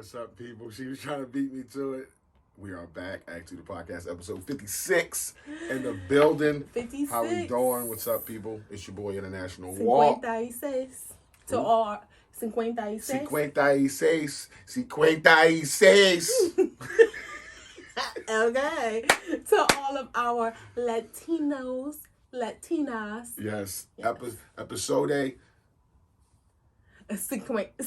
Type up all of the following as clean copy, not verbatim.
What's up, people? She was trying to beat me to it. We are back. A2TP podcast, episode 56 in the building. 56. How we doing? What's up, people? It's your boy, International Walk. 56. To all 56. 56. 56. Okay. To all of our Latinos, Latinas. Yes. Episode 56.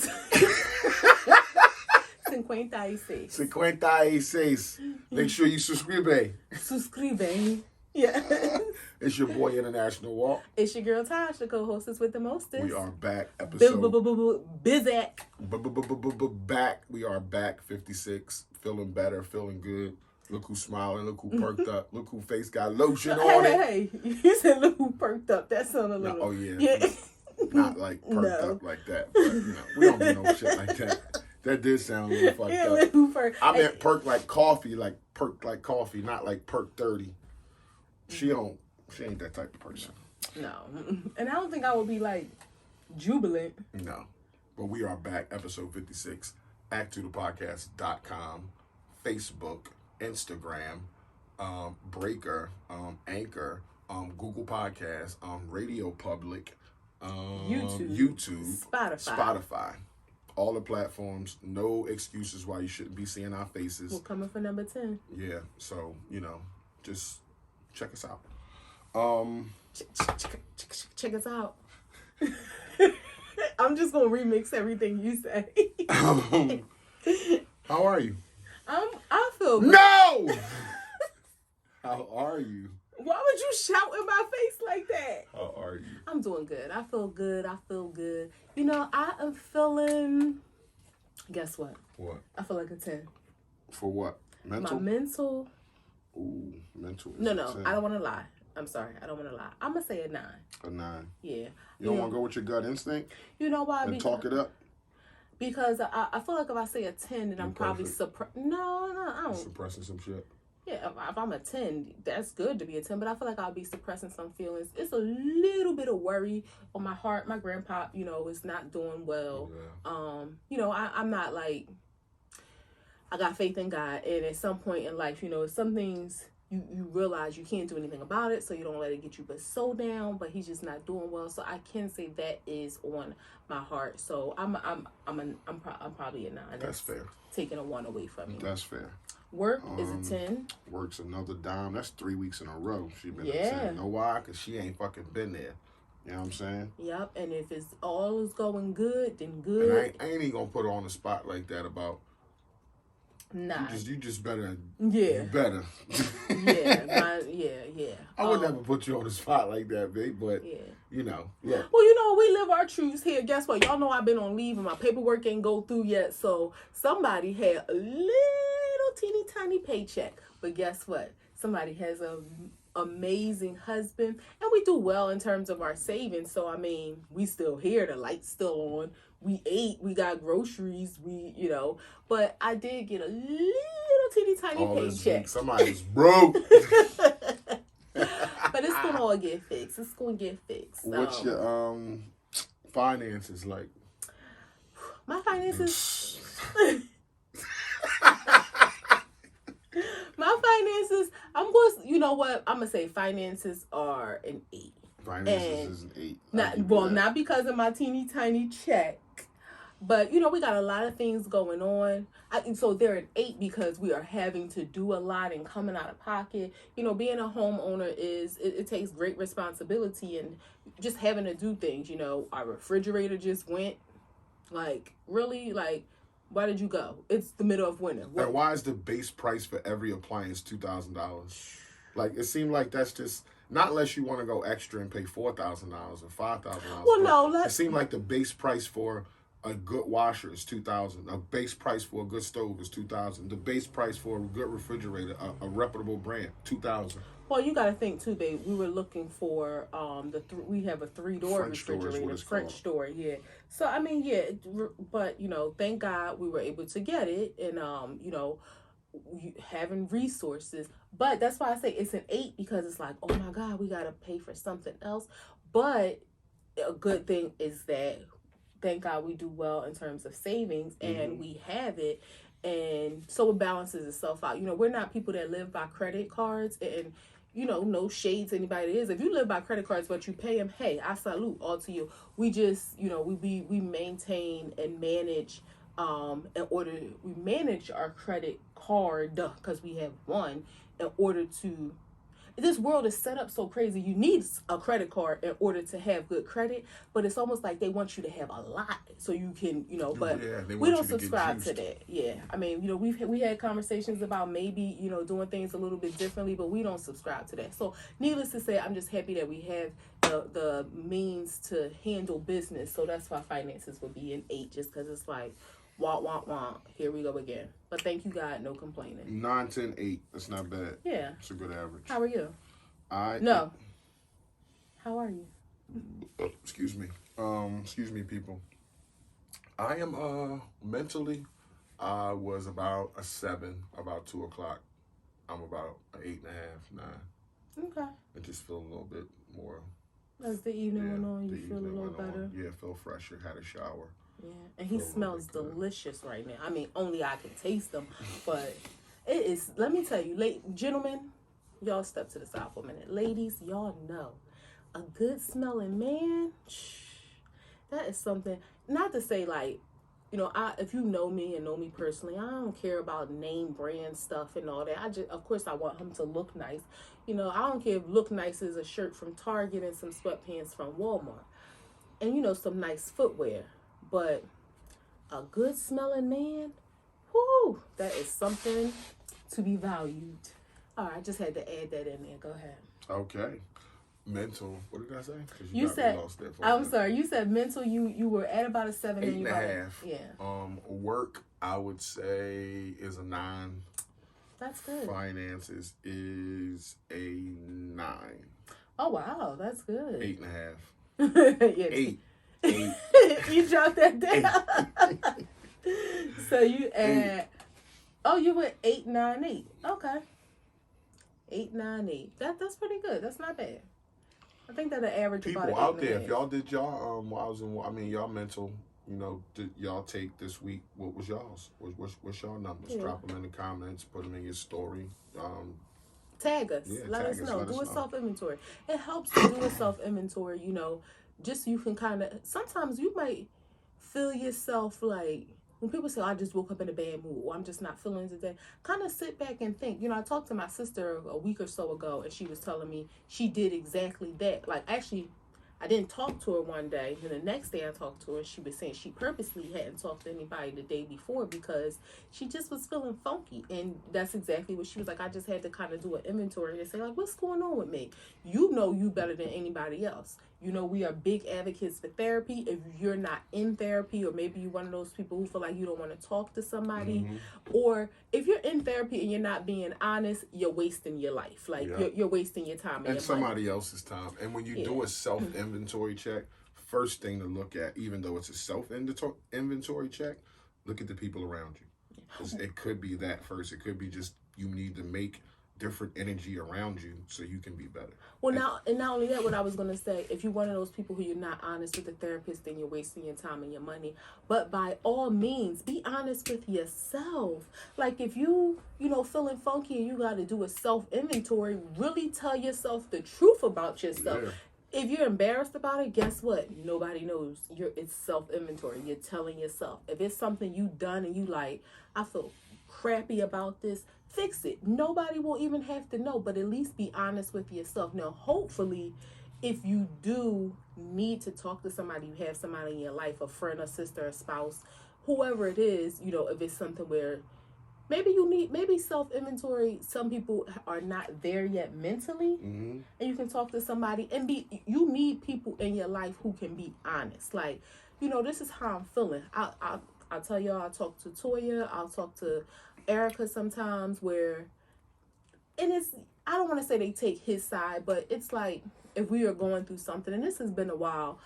56. Make sure you subscribe. Suscribe. Yeah. It's your boy, International Walk. It's your girl, Tosh, the co-hostess with the mostest. We are back. Episode... Bizak. Back. We are back. 56. Feeling better. Feeling good. Look who's smiling. Look who perked up. Look who face got lotion on it. Hey, you said look who perked up. That sounded a little... No, oh, yeah. Not like perked up like that. But, we don't do no shit like that. That did sound a little fucked up. I meant perk like coffee, not like perk 30. She ain't that type of person. No. And I don't think I would be like jubilant. No. But we are back, episode 56, A2TPodcast.com, Facebook, Instagram, Breaker, Anchor, Google Podcasts, Radio Public, YouTube, Spotify. All the platforms, no excuses why you shouldn't be seeing our faces. We're coming for number 10. Yeah, so, just check us out. Check us out. I'm just going to remix everything you say. How are you? I feel good. No! How are you? Why would you shout in my face like that? How are you? I'm doing good. I feel good. I am feeling... Guess what? What? I feel like a 10. For what? Mental? My mental... Ooh, mental. No, I don't want to lie. I'm sorry. I don't want to lie. I'm going to say a 9. A 9? Yeah. You don't want to go with your gut instinct? You know why? And talk it up? Because I feel like if I say a 10, then I'm probably... No, I don't... Suppressing some shit? Yeah, if I'm a 10, that's good to be a 10, but I feel like I'll be suppressing some feelings. It's a little bit of worry on my heart. My grandpa, is not doing well. Yeah. I'm not like, I got faith in God, and at some point in life, some things you realize you can't do anything about it, so you don't let it get you but so down, but he's just not doing well. So I can say that is on my heart. So I'm probably a 9. That's fair. Taking a 1 away from me. That's fair. Work is a 10. Work's another dime. That's 3 weeks in a row. She been a 10. Know why? Because she ain't fucking been there. You know what I'm saying? Yep. And if it's all is going good, then good. And I ain't even gonna put her on the spot like that about. Nah. You just better. Yeah. Better. Yeah. I would never put you on the spot like that, babe. But yeah. Yeah. Well, we live our truths here. Guess what? Y'all know I've been on leave and my paperwork ain't go through yet. So somebody had a little teeny tiny paycheck, but guess what? Somebody has a amazing husband, and we do well in terms of our savings. So we still here, the light's still on, we ate, we got groceries, but I did get a little teeny tiny paycheck. Somebody's broke. But it's gonna all get fixed. It's gonna get fixed. What's your finances like? My finances. My finances, I'm going to say finances are an 8. Finances is an 8. Not because of my teeny tiny check, but, we got a lot of things going on. So they're an 8 because we are having to do a lot and coming out of pocket. Being a homeowner it takes great responsibility and just having to do things. Our refrigerator just went, really, why did you go? It's the middle of winter. And why is the base price for every appliance $2,000? It seemed like that's just, not unless you want to go extra and pay $4,000 or $5,000. Well, no. It seemed like the base price for a good washer is $2,000. A base price for a good stove is $2,000. The base price for a good refrigerator, a reputable brand, $2,000. Well, you got to think too, babe. We were looking for we have a 3-door refrigerator, French door, yeah. So but thank God we were able to get it, and having resources. But that's why I say it's an 8 because it's like, oh my God, we got to pay for something else. But a good thing is that thank God we do well in terms of savings, and we have it. And so it balances itself out. We're not people that live by credit cards, and no shades anybody is. If you live by credit cards but you pay them, hey, I salute all to you. We just, we maintain and manage we manage our credit card because we have one in order to. This world is set up so crazy. You need a credit card in order to have good credit, but it's almost like they want you to have a lot so you can, but we don't subscribe to that. Yeah. I mean, we had conversations about maybe, doing things a little bit differently, but we don't subscribe to that. So needless to say, I'm just happy that we have the means to handle business. So that's why finances would be an 8, just because it's like, wah. Here we go again. But thank you, God. No complaining. 9, 10, 8. That's not bad. Yeah. It's a good average. How are you? No. How are you? Excuse me. Excuse me, people. I am mentally. I was about a 7, about 2 o'clock. I'm about an 8.5, 9. Okay. I just feel a little bit more. As the evening went on, you feel a little better. Yeah, feel fresher. Had a shower. Yeah, and he smells delicious right now. I mean, only I can taste them, but it is. Let me tell you, gentlemen, y'all step to the side for a minute. Ladies, y'all know a good smelling man. That is something. Not to say like, if you know me and know me personally, I don't care about name brand stuff and all that. Of course, I want him to look nice. I don't care if look nice is a shirt from Target and some sweatpants from Walmart, and some nice footwear. But a good smelling man, whoo, that is something to be valued. All right, I just had to add that in there. Go ahead. Okay. Mental. What did I say? You said. I'm sorry. You said mental. You were at about a 7. 8.5. Yeah. Work, I would say, is a 9. That's good. Finances is a 9. Oh wow, that's good. 8.5. Yeah. 8. You dropped that down. So you add. Oh, you went 8, 9, 8. Okay. 8, 9, 8. That's pretty good. That's not bad. I think that an average people about out there. If y'all did y'all y'all mental. Did y'all take this week? What was y'all's? What's y'all numbers? Yeah. Drop them in the comments. Put them in your story. Tag us. Let us know. Do a self-inventory. It helps to do a self-inventory. Just you can kind of, sometimes you might feel yourself like, when people say, I just woke up in a bad mood, or I'm just not feeling today, kind of sit back and think. I talked to my sister a week or so ago, and she was telling me she did exactly that. Like, actually, I didn't talk to her one day, and the next day I talked to her, she was saying she purposely hadn't talked to anybody the day before because she just was feeling funky. And that's exactly what she was like. I just had to kind of do an inventory and say, like, what's going on with me? You know you better than anybody else. We are big advocates for therapy. If you're not in therapy, or maybe you're one of those people who feel like you don't want to talk to somebody, or if you're in therapy and you're not being honest, you're wasting your life. Like, you're wasting your time and your somebody else's time. And when you do a self-inventory check, first thing to look at, even though it's a self-inventory check, look at the people around you. 'Cause it could be that first. It could be just you need to make different energy around you so you can be better. Well, not only that, what I was going to say, if you're one of those people who you're not honest with the therapist, then you're wasting your time and your money. But by all means, be honest with yourself. Like, if you feeling funky and you got to do a self-inventory, really tell yourself the truth about yourself. Yeah. If you're embarrassed about it, guess what? Nobody knows. It's self-inventory. You're telling yourself. If it's something you done and you like, I feel crappy about this, fix it. Nobody will even have to know, but at least be honest with yourself. Now, hopefully, if you do need to talk to somebody, you have somebody in your life, a friend, a sister, a spouse, whoever it is, if it's something where maybe self-inventory, some people are not there yet mentally, and you can talk to somebody and you need people in your life who can be honest. Like, this is how I'm feeling. I'll tell y'all, I'll talk to Toya, I'll talk to Erica sometimes and I don't want to say they take his side, but it's like, if we are going through something, and this has been a while,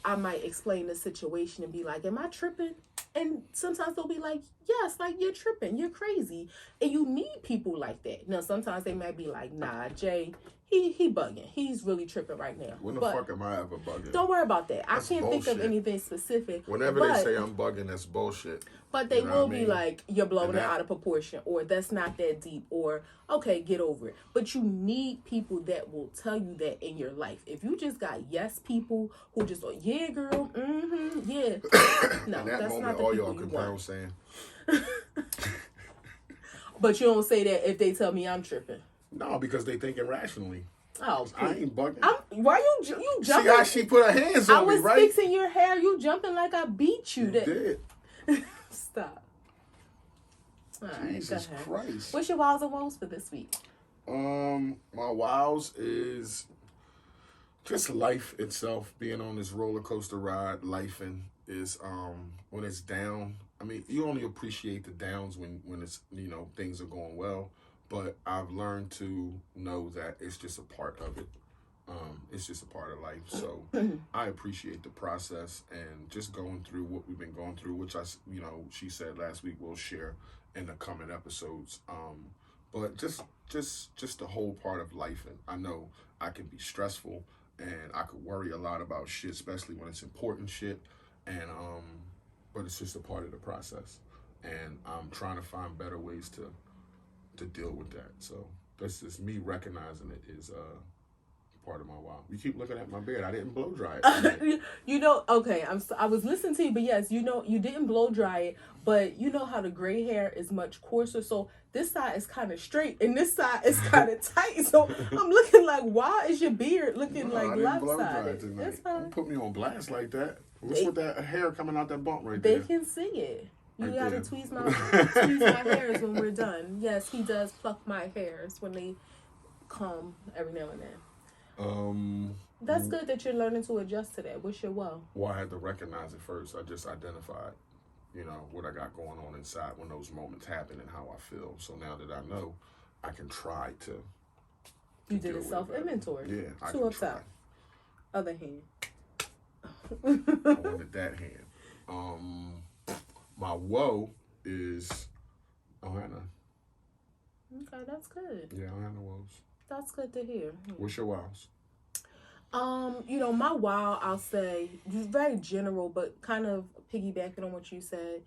I might explain the situation and be like, am I tripping? And sometimes they'll be like, yes, like, you're tripping, you're crazy. And you need people like that. Now, sometimes they might be like, nah, Jay, he bugging. He's really tripping right now. When the fuck am I ever bugging? Don't worry about that. That's I can't bullshit. think of anything specific. Whenever they say I'm bugging, that's bullshit. But they will be like, you're blowing it out of proportion, or that's not that deep, or okay, get over it. But you need people that will tell you that in your life. If you just got yes people who just like, yeah, girl, yeah. No, in that that's moment, not the all people y'all you can want. saying. But you don't say that if they tell me I'm tripping. No, because they think irrationally. Oh, I ain't bugging. Why you jumping? See how she put her hands on me, right? I was fixing your hair. You jumping like I beat you. You did. Stop. All Jesus Christ. What's your wows and woes for this week? My wows is just life itself. Being on this roller coaster ride, lifing is when it's down. I mean, you only appreciate the downs when it's, you know, things are going well. But I've learned to know that it's just a part of it. It's just a part of life. So I appreciate the process and just going through what we've been going through, which she said last week we'll share in the coming episodes. But just the whole part of life. And I know I can be stressful and I could worry a lot about shit, especially when it's important shit. And but it's just a part of the process. And I'm trying to find better ways to deal with that. So that's just me recognizing it is part of my wow. You keep looking at my beard. I didn't blow dry it. Okay, I was listening to you, but yes, you didn't blow dry it, but you know how the gray hair is much coarser, so this side is kind of straight and this side is kind of tight. So I'm looking like, why is your beard looking like lopsided? That's fine. Don't put me on blast like that. What's with that hair coming out that bump right there? They can see it. You gotta tweeze my hairs when we're done. Yes, he does pluck my hairs when they come every now and then. That's good that you're learning to adjust to that. What's your woe? Well, I had to recognize it first. I just identified, what I got going on inside when those moments happen and how I feel. So now that I know, I can try to you did a self-inventory. Yeah, I can try. Other hand. I wanted that hand. My woe is Hannah. Okay, that's good. Yeah, Hannah woes. That's good to hear. What's your wows? My wow, I'll say, just very general, but kind of piggybacking on what you said,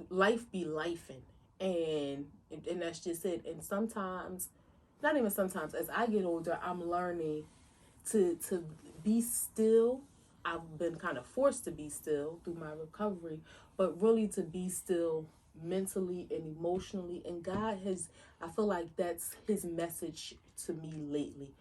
life be lifing. And that's just it. And sometimes, not even sometimes, as I get older, I'm learning to be still. I've been kind of forced to be still through my recovery, but really to be still mentally and emotionally. And God I feel like that's his message to me lately.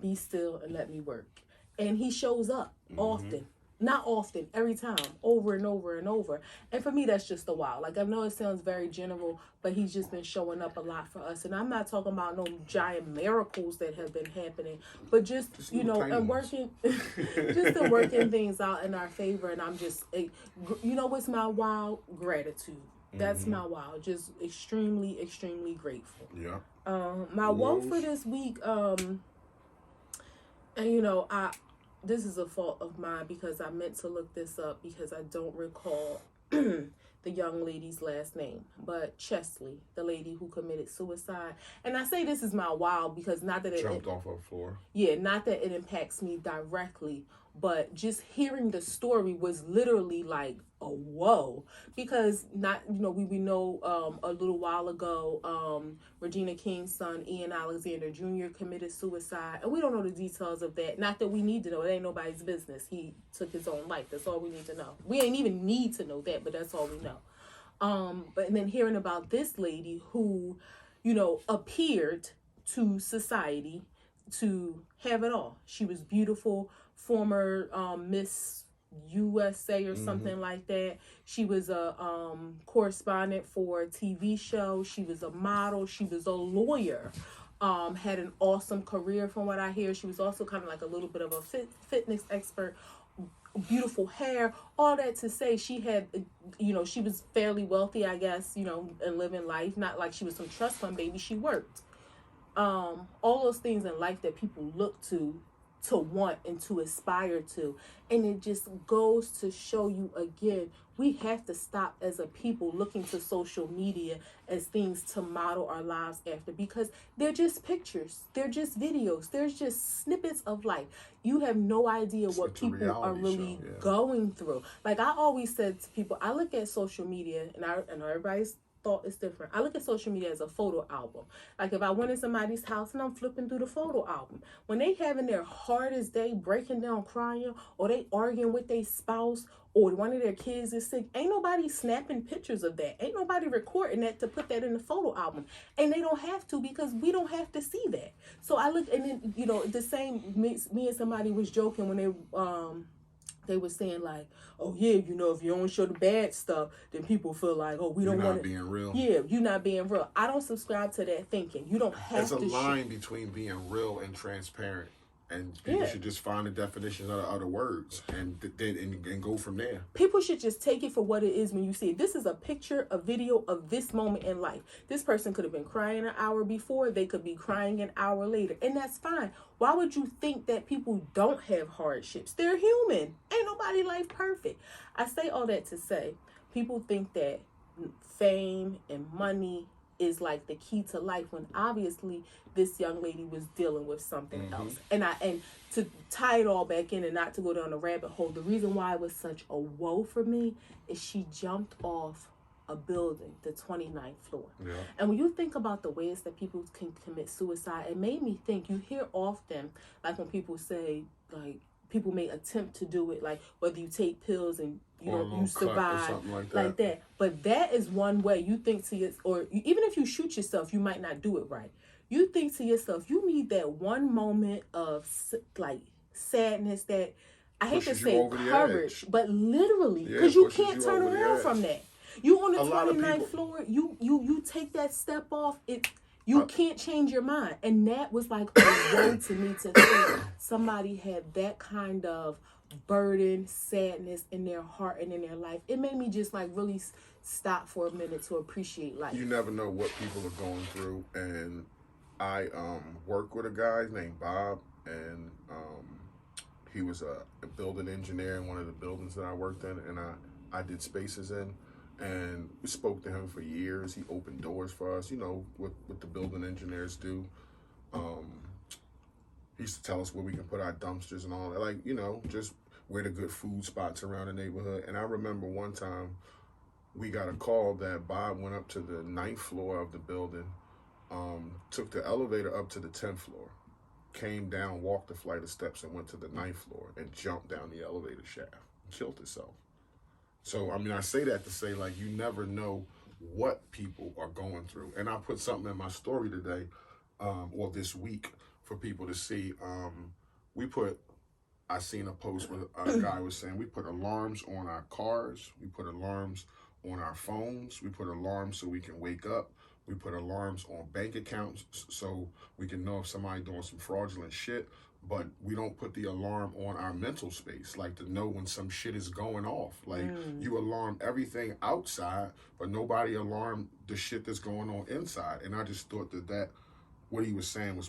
Be still and let me work. And he shows up often. Not often, every time, over and over and over. And for me, that's just a wow. Like, I know it sounds very general, but he's just been showing up a lot for us. And I'm not talking about no giant miracles that have been happening, but just and working, just to working things out in our favor. And I'm just, what's my wow? Gratitude. That's my wow. Just extremely, extremely grateful. Yeah. My woe for this week, this is a fault of mine because I meant to look this up because I don't recall the young lady's last name. But Chesley, the lady who committed suicide. And I say this is my wow because not that it jumped off her floor. Yeah, not that it impacts me directly, but just hearing the story was literally like a whoa. Because we know a little while ago, Regina King's son, Ian Alexander Jr. committed suicide. And we don't know the details of that. Not that we need to know. It ain't nobody's business. He took his own life. That's all we need to know. We ain't even need to know that, but that's all we know. But then hearing about this lady who, appeared to society to have it all. She was beautiful, former Miss USA or something like that. She was a correspondent for a TV show. She was a model. She was a lawyer. Had an awesome career from what I hear. She was also kind of like a little bit of a fitness expert. Beautiful hair, all that to say she had, she was fairly wealthy, I guess, and living life. Not like she was some trust fund baby. She worked. All those things in life that people look to to want and to aspire to. And it just goes to show you again, we have to stop as a people looking to social media as things to model our lives after, because they're just pictures, they're just videos, there's just snippets of life. You have no idea what people are really going through. Like I always said to people, I look at social media, and I know everybody's thought is different. I look at social media as a photo album. Like if I went in somebody's house and I'm flipping through the photo album, when they having their hardest day, breaking down crying, or they arguing with their spouse, or one of their kids is sick, ain't nobody snapping pictures of that. Ain't nobody recording that to put that in the photo album. And they don't have to, because we don't have to see that. So I look, and then, you know, the same, me and somebody was joking when they were saying like, oh yeah, you know, if you only show the bad stuff, then people feel like, oh, we don't want to. You're not being real. Yeah, you're not being real. I don't subscribe to that thinking. You don't have to. There's a line between being real and transparent. And people should just find the definition of the other words and go from there. People should just take it for what it is when you see it. This is a picture, a video of this moment in life. This person could have been crying an hour before. They could be crying an hour later. And that's fine. Why would you think that people don't have hardships? They're human. Ain't nobody life perfect. I say all that to say, people think that fame and money is like the key to life, when obviously this young lady was dealing with something else. And to tie it all back in and not to go down the rabbit hole, the reason why it was such a woe for me is she jumped off a building, the 29th floor. Yeah. And when you think about the ways that people can commit suicide, it made me think, you hear often, like when people say, like, people may attempt to do it, like whether you take pills and you survive, like that. But that is one way you think to yourself, or even if you shoot yourself, you might not do it right. You think to yourself, you need that one moment of like sadness, that I hate to say courage, but literally, because you can't turn around from that. You on the 29th floor, you take that step off, you can't change your mind. And that was like a way to me to think somebody had that kind of burden, sadness in their heart and in their life. It made me just like really stop for a minute to appreciate life. You never know what people are going through. And I work with a guy named Bob, and he was a building engineer in one of the buildings that I worked in, and I did spaces in. And we spoke to him for years. He opened doors for us, you know, what the building engineers do. He used to tell us where we can put our dumpsters and all that, like, you know, just where the good food spots around the neighborhood. And I remember one time we got a call that Bob went up to the 9th floor of the building, took the elevator up to the 10th floor, came down, walked a flight of steps, and went to the 9th floor and jumped down the elevator shaft and killed himself. So, I mean, I say that to say, like, you never know what people are going through. And I put something in my story today, or this week, for people to see. I seen a post where a guy was saying, we put alarms on our cars, we put alarms on our phones, we put alarms so we can wake up, we put alarms on bank accounts so we can know if somebody's doing some fraudulent shit. But we don't put the alarm on our mental space, like to know when some shit is going off. Like you alarm everything outside, but nobody alarmed the shit that's going on inside. And I just thought that what he was saying was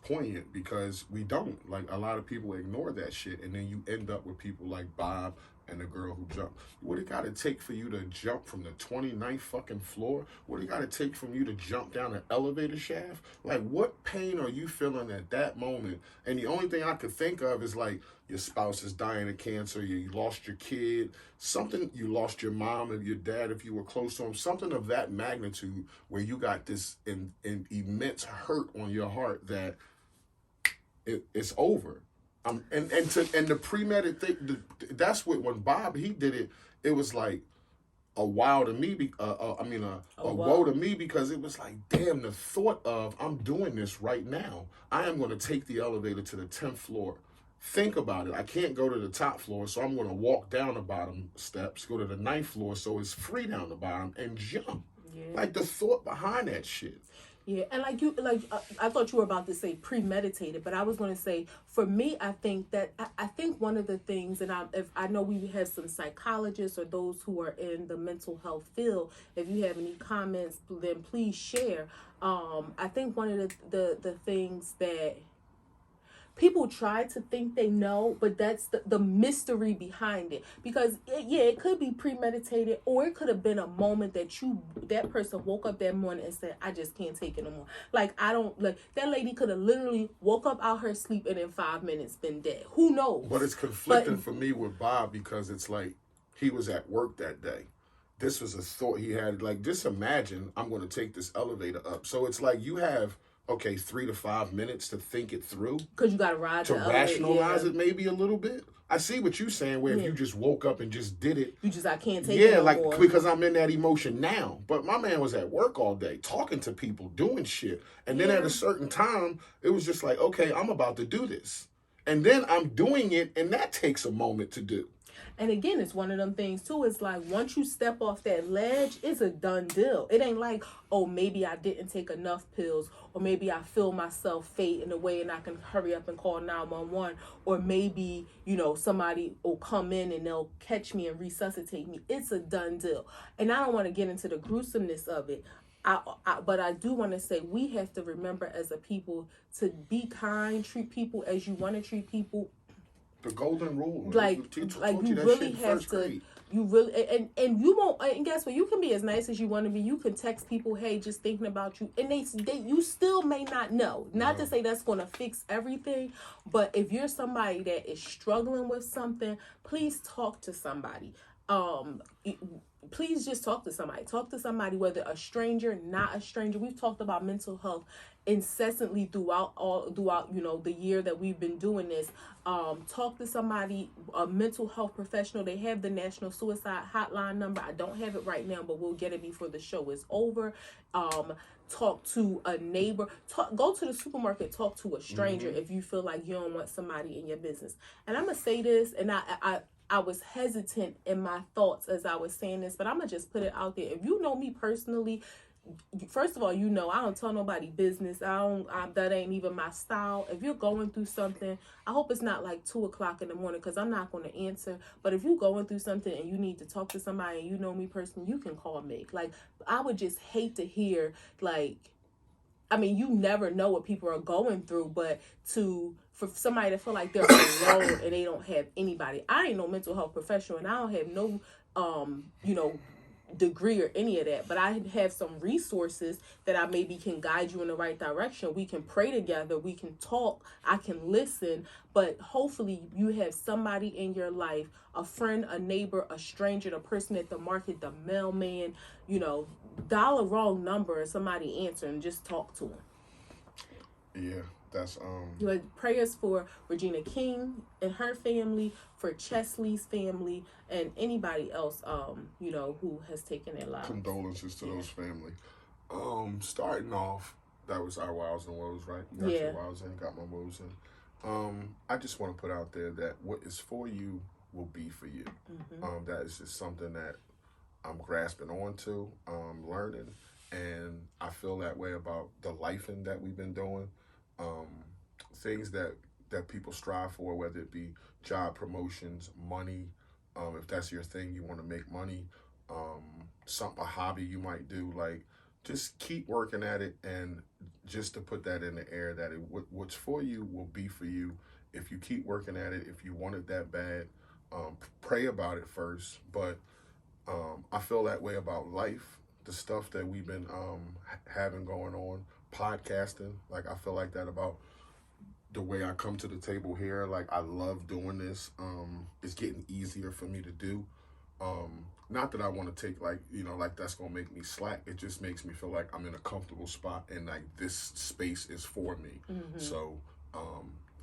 poignant, because we don't. Like, a lot of people ignore that shit, and then you end up with people like Bob and the girl who jumped. What it got to take for you to jump from the 29th fucking floor? What it got to take from you to jump down an elevator shaft? Like, what pain are you feeling at that moment? And the only thing I could think of is, like, your spouse is dying of cancer, you lost your kid, something, you lost your mom or your dad if you were close to him, something of that magnitude where you got this immense hurt on your heart that it's over. And the premeditated, that's what, when Bob, he did it, it was like a wow to me, a woe to me, because it was like, damn, the thought of, I'm doing this right now. I am going to take the elevator to the 10th floor. Think about it. I can't go to the top floor, so I'm going to walk down the bottom steps, go to the 9th floor, so it's free down the bottom, and jump. Yeah. Like, the thought behind that shit. Yeah, and I thought you were about to say premeditated, but I was going to say, for me, I think one of the things, and I know we have some psychologists or those who are in the mental health field. If you have any comments, then please share. I think one of the things that people try to think they know, but that's the mystery behind it. Because it could be premeditated, or it could have been a moment that person woke up that morning and said, I just can't take it no more. Like, I don't, like, that lady could have literally woke up out her sleep and in 5 minutes been dead. Who knows? But it's conflicting for me with Bob, because it's like he was at work that day. This was a thought he had. Like, just imagine I'm going to take this elevator up. So it's like you have, 3 to 5 minutes to think it through. Because you got to ride to rationalize it maybe a little bit. I see what you're saying, where if you just woke up and just did it. I can't take it no more. Because I'm in that emotion now. But my man was at work all day, talking to people, doing shit. And then at a certain time, it was just like, okay, I'm about to do this. And then I'm doing it, and that takes a moment to do. And again, it's one of them things too. It's like, once you step off that ledge, it's a done deal. It ain't like, oh, maybe I didn't take enough pills, or maybe I feel myself fading away and I can hurry up and call 911, or maybe, somebody will come in and they'll catch me and resuscitate me. It's a done deal. And I don't want to get into the gruesomeness of it. But I do want to say, we have to remember as a people to be kind, treat people as you want to treat people. The golden rule. Like you really have to, and you won't, and guess what? You can be as nice as you want to be. You can text people, hey, just thinking about you. And you still may not know. Not to say that's going to fix everything, but if you're somebody that is struggling with something, please talk to somebody. Please just talk to somebody. Talk to somebody, whether a stranger, not a stranger. We've talked about mental health incessantly throughout the year that we've been doing this. Talk to somebody, a mental health professional. They have the National Suicide Hotline number. I don't have it right now, but we'll get it before the show is over. Talk to a neighbor. Go to the supermarket. Talk to a stranger if you feel like you don't want somebody in your business. And I'm gonna say this, and I was hesitant in my thoughts as I was saying this, but I'm going to just put it out there. If you know me personally, first of all, I don't tell nobody business. That ain't even my style. If you're going through something, I hope it's not like 2:00 in the morning, because I'm not going to answer. But if you're going through something and you need to talk to somebody and you know me personally, you can call me. Like, I would just hate to hear, you never know what people are going through, but for somebody to feel like they're alone and they don't have anybody. I ain't no mental health professional, and I don't have no, degree or any of that, but I have some resources that I maybe can guide you in the right direction. We can pray together. We can talk. I can listen, but hopefully you have somebody in your life, a friend, a neighbor, a stranger, the person at the market, the mailman, dial a wrong number and somebody answer and just talk to them. Yeah. That's You had prayers for Regina King and her family, for Chesley's family, and anybody else who has taken their lives. Condolences to those family. Starting off, that was our wows and woes, right? You got your wows in, got my woes in. I just want to put out there that what is for you will be for you. That is just something that I'm grasping onto, learning, and I feel that way about the lifing that we've been doing. Things that people strive for, whether it be job promotions, money, if that's your thing, you want to make money, a hobby you might do, just keep working at it, and just to put that in the air that what's for you will be for you if you keep working at it. If you want it that bad, pray about it first. But I feel that way about life, the stuff that we've been having going on. Podcasting, I feel like that about the way I come to the table here. I love doing this. It's getting easier for me to do. Not that I want to take that's gonna make me slack. It just makes me feel like I'm in a comfortable spot, and this space is for me. So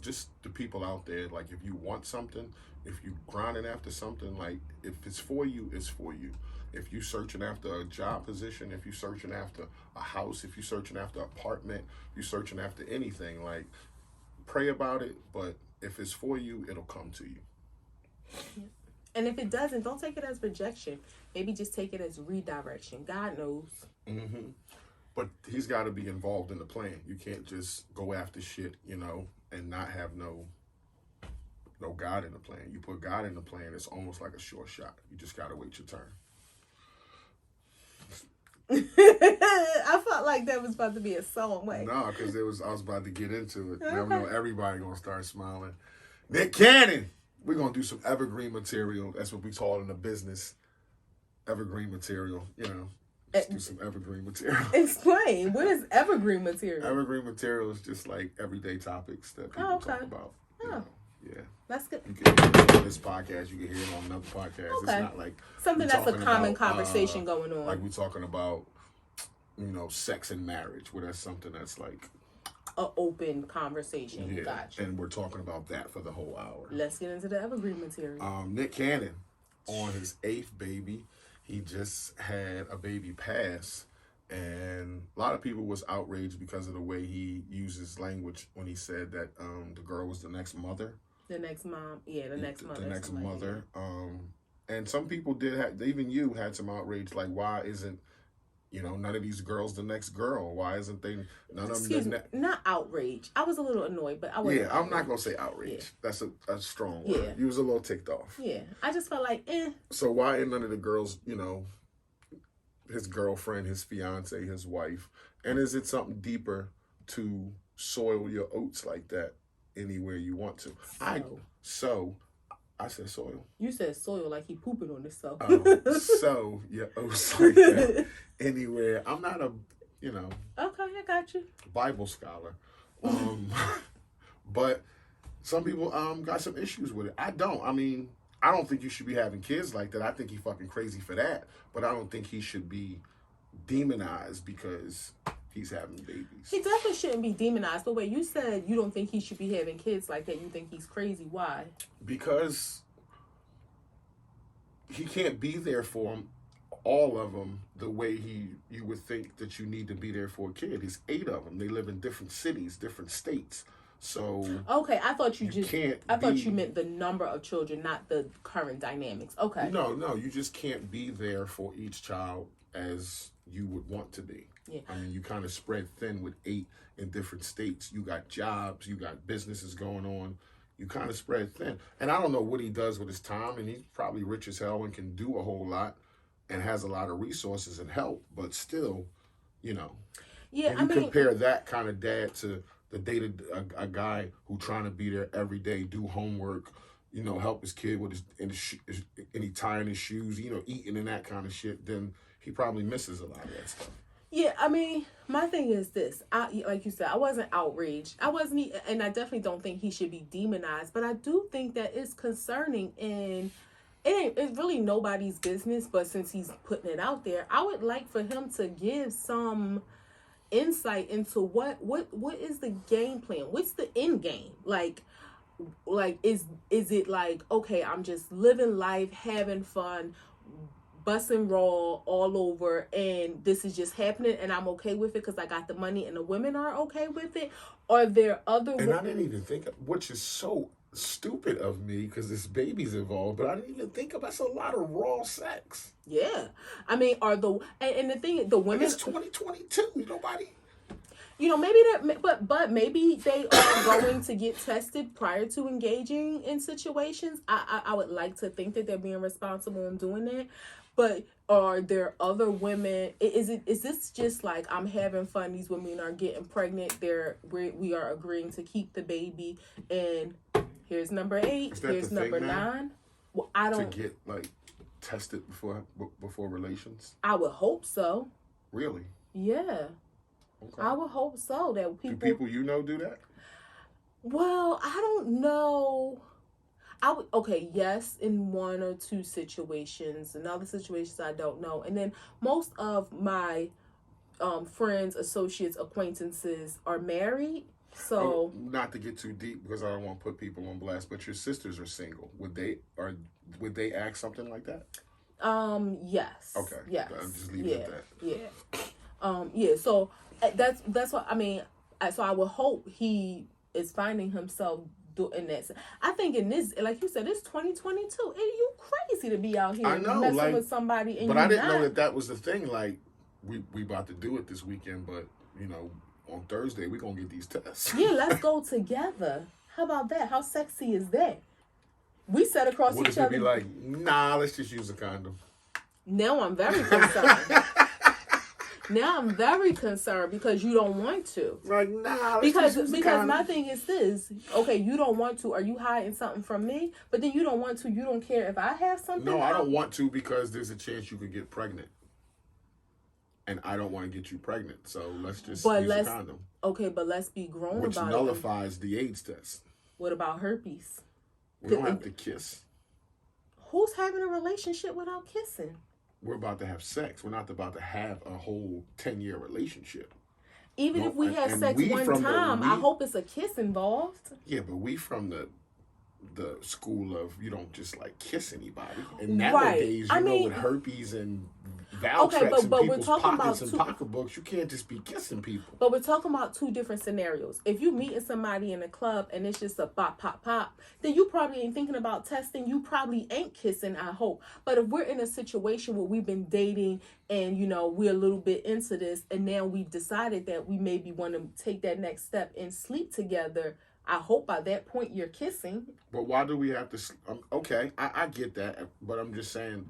just the people out there, if you want something, if you grinding after something, if it's for you, it's for you. If you're searching after a job position, if you're searching after a house, if you're searching after an apartment, if you're searching after anything, pray about it. But if it's for you, it'll come to you. And if it doesn't, don't take it as rejection. Maybe just take it as redirection. God knows. But he's got to be involved in the plan. You can't just go after shit, and not have no God in the plan. You put God in the plan, it's almost like a short shot. You just got to wait your turn. I felt like that was about to be a song. Wait. No, because I was about to get into it. Okay. I know everybody gonna start smiling. Nick Cannon. We're gonna do some evergreen material. That's what we call it in the business. Evergreen material. You know, let's do some evergreen material. Explain. What is evergreen material? Evergreen material is just like everyday topics that people talk about. You know? Yeah. That's good. You can hear it on this podcast. You can hear it on another podcast. Okay. It's not like something that's a common conversation going on. Like we're talking about, you know, sex and marriage, where that's something that's like an open conversation. Yeah. Gotcha. And we're talking about that for the whole hour. Let's get into the evergreen material. Nick Cannon, on his 8th baby, he just had a baby pass. And a lot of people was outraged because of the way he uses language when he said that the girl was the next mother. The next mom. Yeah, the next mother. The next mother. And some people did have, even you had some outrage, like, why isn't, you know, none of these girls the next girl? Why isn't they, none of them? Not outrage. I was a little annoyed, but I wasn't. Yeah, I'm not going to say outrage. Yeah. That's a strong word. Yeah. You was a little ticked off. Yeah, I just felt like, So why ain't none of the girls, you know, his girlfriend, his fiance, his wife? And is it something deeper to soil your oats like that anywhere you want to? I said soil. You said soil like he pooping on himself. So your oats like that anywhere. I'm not a, you know. Okay, I got you. Bible scholar. But some people got some issues with it. I don't. I mean, I don't think you should be having kids like that. I think he's fucking crazy for that. But I don't think he should be demonized because he's having babies. He definitely shouldn't be demonized. But wait, you said you don't think he should be having kids like that. You think he's crazy. Why? Because he can't be there for them, all of them, the way you would think that you need to be there for a kid. There's 8 of them. They live in different cities, different states. So okay, I thought you meant the number of children, not the current dynamics. Okay. No, you just can't be there for each child as you would want to be. Yeah. I mean, you kind of spread thin with 8 in different states. You got jobs, you got businesses going on. You kind of spread thin. And I don't know what he does with his time, and he's probably rich as hell and can do a whole lot and has a lot of resources and help, but still, you know. Yeah, when you compare that kind of dad to the dated a guy who trying to be there every day, do homework, you know, help his kid with any tying his shoes, you know, eating and that kind of shit, then he probably misses a lot of that stuff. Yeah, I mean, my thing is this. Like you said, I wasn't outraged. I wasn't, and I definitely don't think he should be demonized. But I do think that it's concerning, and it's really nobody's business. But since he's putting it out there, I would like for him to give some insight into what is the game plan? What's the end game? Like is it like, okay, I'm just living life, having fun, busting raw all over, and this is just happening and I'm okay with it because I got the money and the women are okay with it? Are there other I didn't even think of, which is so stupid of me because this baby's involved, but I didn't even think of, that's a lot of raw sex. Yeah. I mean, and the thing, the women, it's 2022, nobody, you know, maybe that, but maybe they are going to get tested prior to engaging in situations. I would like to think that they're being responsible in doing that. But are there other women? Is this just like, I'm having fun, these women are getting pregnant, we are agreeing to keep the baby, and here's number 8, here's number 9. Well, I don't, to get like tested before relations. I would hope so. Really? Yeah. Okay. I would hope so. That people. Do people you know do that? Well, I don't know. Yes, in 1 or 2 situations. In other situations, I don't know. And then most of my friends, associates, acquaintances are married. So not to get too deep because I don't want to put people on blast, but your sisters are single. Would they act something like that? Yes. Okay. Yes. I'll just leave it at that. Yeah. Yeah. So that's what I mean. So I would hope he is finding himself doing that. I think in this, like you said, it's 2022. And you crazy to be out here messing with somebody. And but I didn't know that was the thing. Like we about to do it this weekend, but you know, on Thursday we're gonna get these tests. Yeah, let's go together. How about that? How sexy is that? We sat across each other. Would it be like, nah, let's just use a condom? Now I'm very concerned. Now I'm very concerned because you don't want to. Like, nah. Because my thing is this. Okay, you don't want to. Are you hiding something from me? But then you don't want to. You don't care if I have something. No, I don't want to because there's a chance you could get pregnant. And I don't want to get you pregnant. So let's just use a condom. Okay, but let's be grown about it. Which nullifies the AIDS test. What about herpes? We don't have to kiss. Who's having a relationship without kissing? We're about to have sex. We're not about to have a whole 10-year relationship. Even if we have sex one time, I hope it's a kiss involved. Yeah, but we from the school of you don't just like kiss anybody. And nowadays, you know, with herpes and Valtrex and people's pockets and pocketbooks, you can't just be kissing people. But we're talking about two different scenarios. If you meeting somebody in a club and it's just a pop, pop, pop, then you probably ain't thinking about testing. You probably ain't kissing, I hope. But if we're in a situation where we've been dating and, you know, we're a little bit into this and now we've decided that we maybe want to take that next step and sleep together, I hope by that point you're kissing. But why do we have to... okay, I get that. But I'm just saying...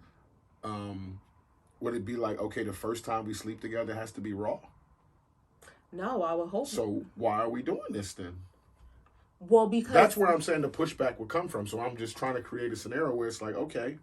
would it be like, okay, the first time we sleep together has to be raw? No, I would hope. So why are we doing this then? Well, because... That's where I'm saying the pushback would come from. So I'm just trying to create a scenario where it's like, okay,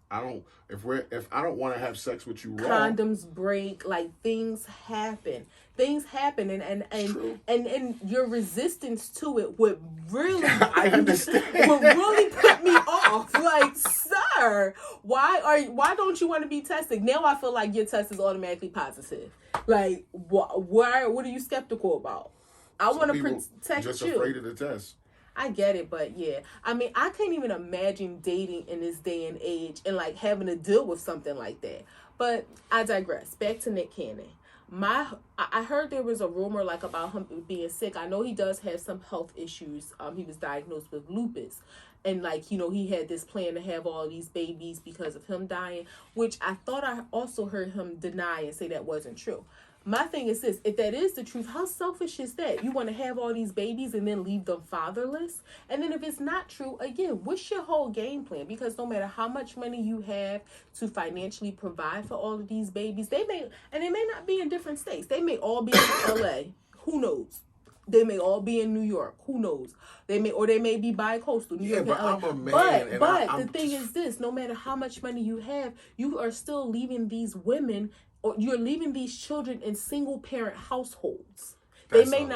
if I don't want to have sex with you raw... Condoms break, like things happen. Things happen and your resistance to it would really... I understand. Would really put me off. Like, sir, why don't you want to be tested? Now I feel like your test is automatically positive. Like, what are you skeptical about? I want to protect you. Just afraid of the test. I get it, but yeah. I mean, I can't even imagine dating in this day and age and like having to deal with something like that. But I digress. Back to Nick Cannon. I heard there was a rumor like about him being sick. I know he does have some health issues. He was diagnosed with lupus. And like, you know, he had this plan to have all these babies because of him dying, which I thought I also heard him deny and say that wasn't true. My thing is this, if that is the truth, how selfish is that? You want to have all these babies and then leave them fatherless? And then if it's not true, again, what's your whole game plan? Because no matter how much money you have to financially provide for all of these babies, they may not be in different states. They may all be in LA. Who knows? They may all be in New York. Who knows? They may be bi-coastal. New York but I'm a man. But the thing is this, no matter how much money you have, you are still leaving these women or you're leaving these children in single parent households. They may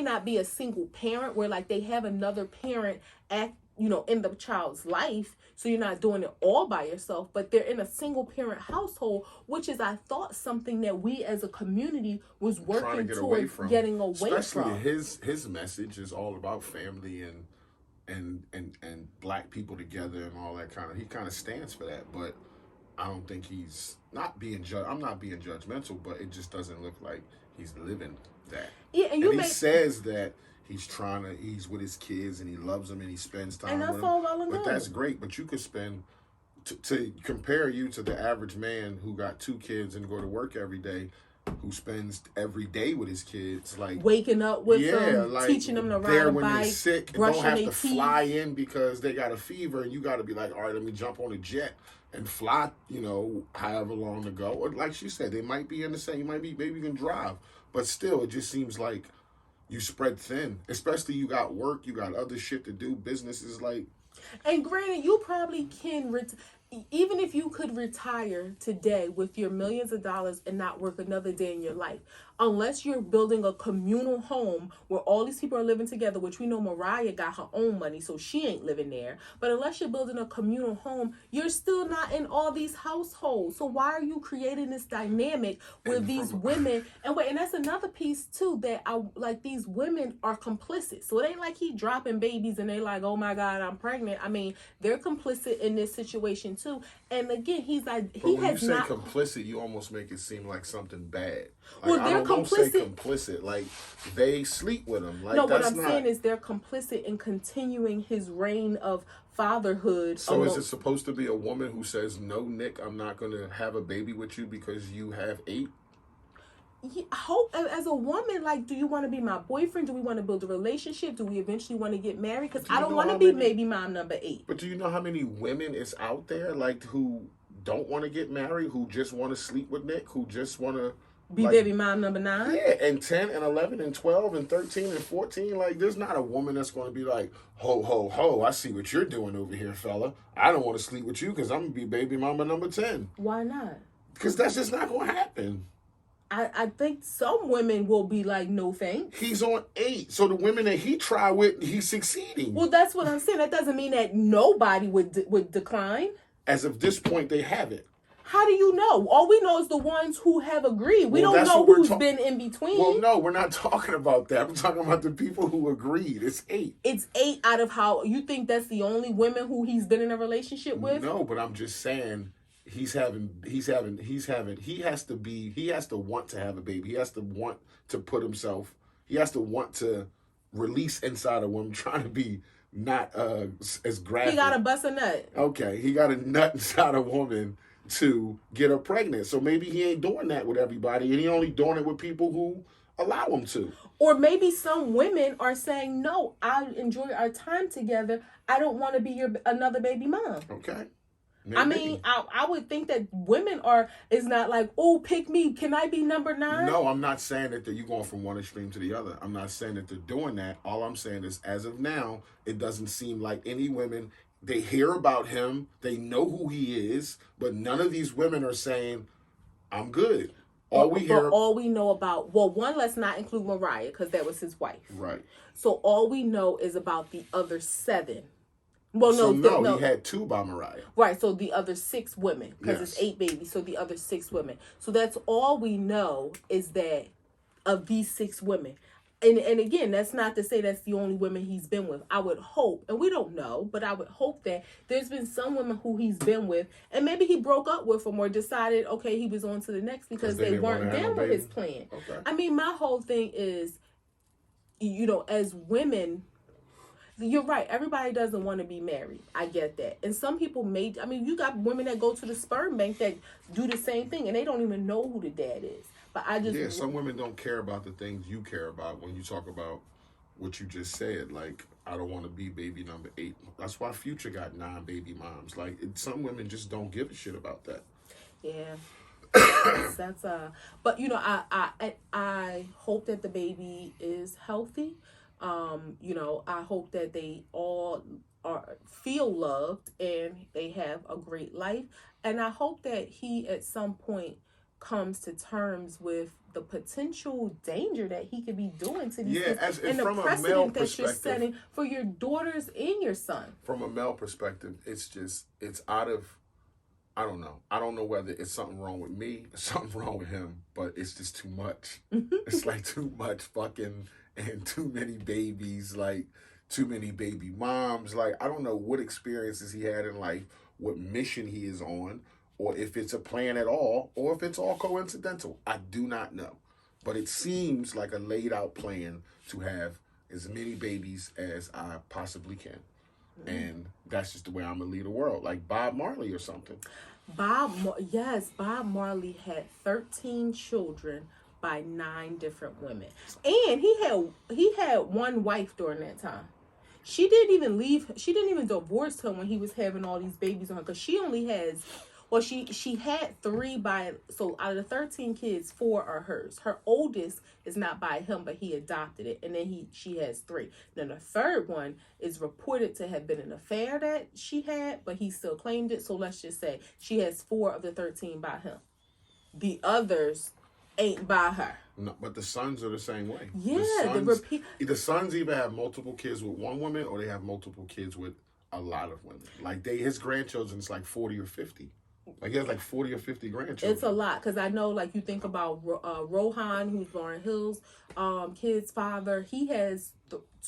not be a single parent where like they have another parent in the child's life, so you're not doing it all by yourself, but they're in a single parent household, which is I thought something that we as a community was working towards getting away from. Especially his message is all about family and black people together and all that kind of. He kind of stands for that, but I don't think he's not being I'm not being judgmental, but it just doesn't look like he's living that. Yeah, and he says that he's with his kids and he loves them and he spends time with them. All well and good. But that's great. But you could spend to compare you to the average man who got 2 kids and go to work every day, who spends every day with his kids, like waking up with them, like, teaching them to ride a when bike, they're sick, and don't have to fly in because they got a fever, and you got to be like, all right, let me jump on a jet and fly, however long to go. Or like she said, they might be in the same. You might be, maybe you can drive, but still, it just seems like you spread thin. Especially you got work, you got other shit to do. Business is like. And granted, you probably can. Even if you could retire today with your millions of dollars and not work another day in your life, unless you're building a communal home where all these people are living together, which we know Mariah got her own money, so she ain't living there. But unless you're building a communal home, you're still not in all these households. So why are you creating this dynamic where these women, and that's another piece too, that these women are complicit. So it ain't like he dropping babies and they like, oh my God, I'm pregnant. I mean, they're complicit in this situation too. And again, he's like, when you say complicit, you almost make it seem like something bad. Like, well, they're complicit. Don't say complicit. Like they sleep with him. Like, no, what I'm saying is they're complicit in continuing his reign of fatherhood. So is it supposed to be a woman who says, "No, Nick, I'm not going to have a baby with you because you have 8"? Yeah, I hope as a woman, like, do you want to be my boyfriend? Do we want to build a relationship? Do we eventually want to get married? Because I don't want to be baby mom number 8. But do you know how many women is out there like who don't want to get married, who just want to sleep with Nick, who just want to Be like, baby mom number 9? Yeah, and 10 and 11 and 12 and 13 and 14. Like, there's not a woman that's going to be like, ho, ho, ho, I see what you're doing over here, fella. I don't want to sleep with you because I'm going to be baby mama number 10. Why not? Because that's just not going to happen. I think some women will be like, no thanks. He's on 8. So the women that he tried with, he's succeeding. Well, that's what I'm saying. That doesn't mean that nobody would decline. As of this point, they haven't. How do you know? All we know is the ones who have agreed. We don't know who's been in between. Well, no, we're not talking about that. I'm talking about the people who agreed. It's 8. It's 8 out of how you think that's the only women who he's been in a relationship with? No, but I'm just saying he has to want to have a baby. He has to want to put himself, he has to want to release inside of him, trying to be not as graphic. He got to bust a nut. Okay, he got a nut inside a woman to get her pregnant. So maybe he ain't doing that with everybody, and he only doing it with people who allow him to. Or maybe some women are saying, no, I enjoy our time together. I don't want to be another baby mom. Okay. Maybe. I mean, I would think that women is not like, oh, pick me. Can I be number 9? No, I'm not saying that you're going from one extreme to the other. I'm not saying that they're doing that. All I'm saying is, as of now, it doesn't seem like any women, they hear about him, they know who he is, but none of these women are saying, I'm good. All we know about, well, one, let's not include Mariah, because that was his wife. Right. So all we know is about the other 7. Well, no, he had 2 by Mariah. Right, so the other 6 women, because it's 8 babies, so the other 6 women. So that's all we know is that of these 6 women. And again, that's not to say that's the only women he's been with. I would hope, and we don't know, but I would hope that there's been some women who he's been with, and maybe he broke up with them or decided, okay, he was on to the next because they weren't down with his plan. Okay. I mean, my whole thing is, as women, you're right. Everybody doesn't want to be married. I get that. And some people you got women that go to the sperm bank that do the same thing, and they don't even know who the dad is. But some women don't care about the things you care about when you talk about what you just said. Like, I don't want to be baby number 8. That's why Future got 9 baby moms. Like, some women just don't give a shit about that. Yeah. That's but I hope that the baby is healthy. I hope that they all feel loved and they have a great life. And I hope that he at some point comes to terms with the potential danger that he could be doing to these kids and the precedent that you're setting for your daughters and your son. From a male perspective, it's out of, I don't know. I don't know whether it's something wrong with me or something wrong with him, but it's just too much. It's like too much fucking and too many babies, like too many baby moms. Like, I don't know what experiences he had in life, what mission he is on, or if it's a plan at all, or if it's all coincidental. I do not know. But it seems like a laid out plan to have as many babies as I possibly can. And that's just the way I'm going to lead the world. Like Bob Marley or something. Bob Marley had 13 children by 9 different women. And he had one wife during that time. She didn't even divorce him when he was having all these babies on her, because she only has, well, she had 3 so out of the 13 kids, 4 are hers. Her oldest is not by him, but he adopted it, and then she has 3. Then the third one is reported to have been an affair that she had, but he still claimed it. So let's just say she has 4 of the 13 by him. The others ain't by her. No, but the sons are the same way. Yeah, the sons either have multiple kids with one woman or they have multiple kids with a lot of women. Like his grandchildren's like 40 or 50. Like he has like 40 or 50 grandchildren. It's a lot, because I know, like, you think about Rohan, who's Lauryn Hill's kid's father. He has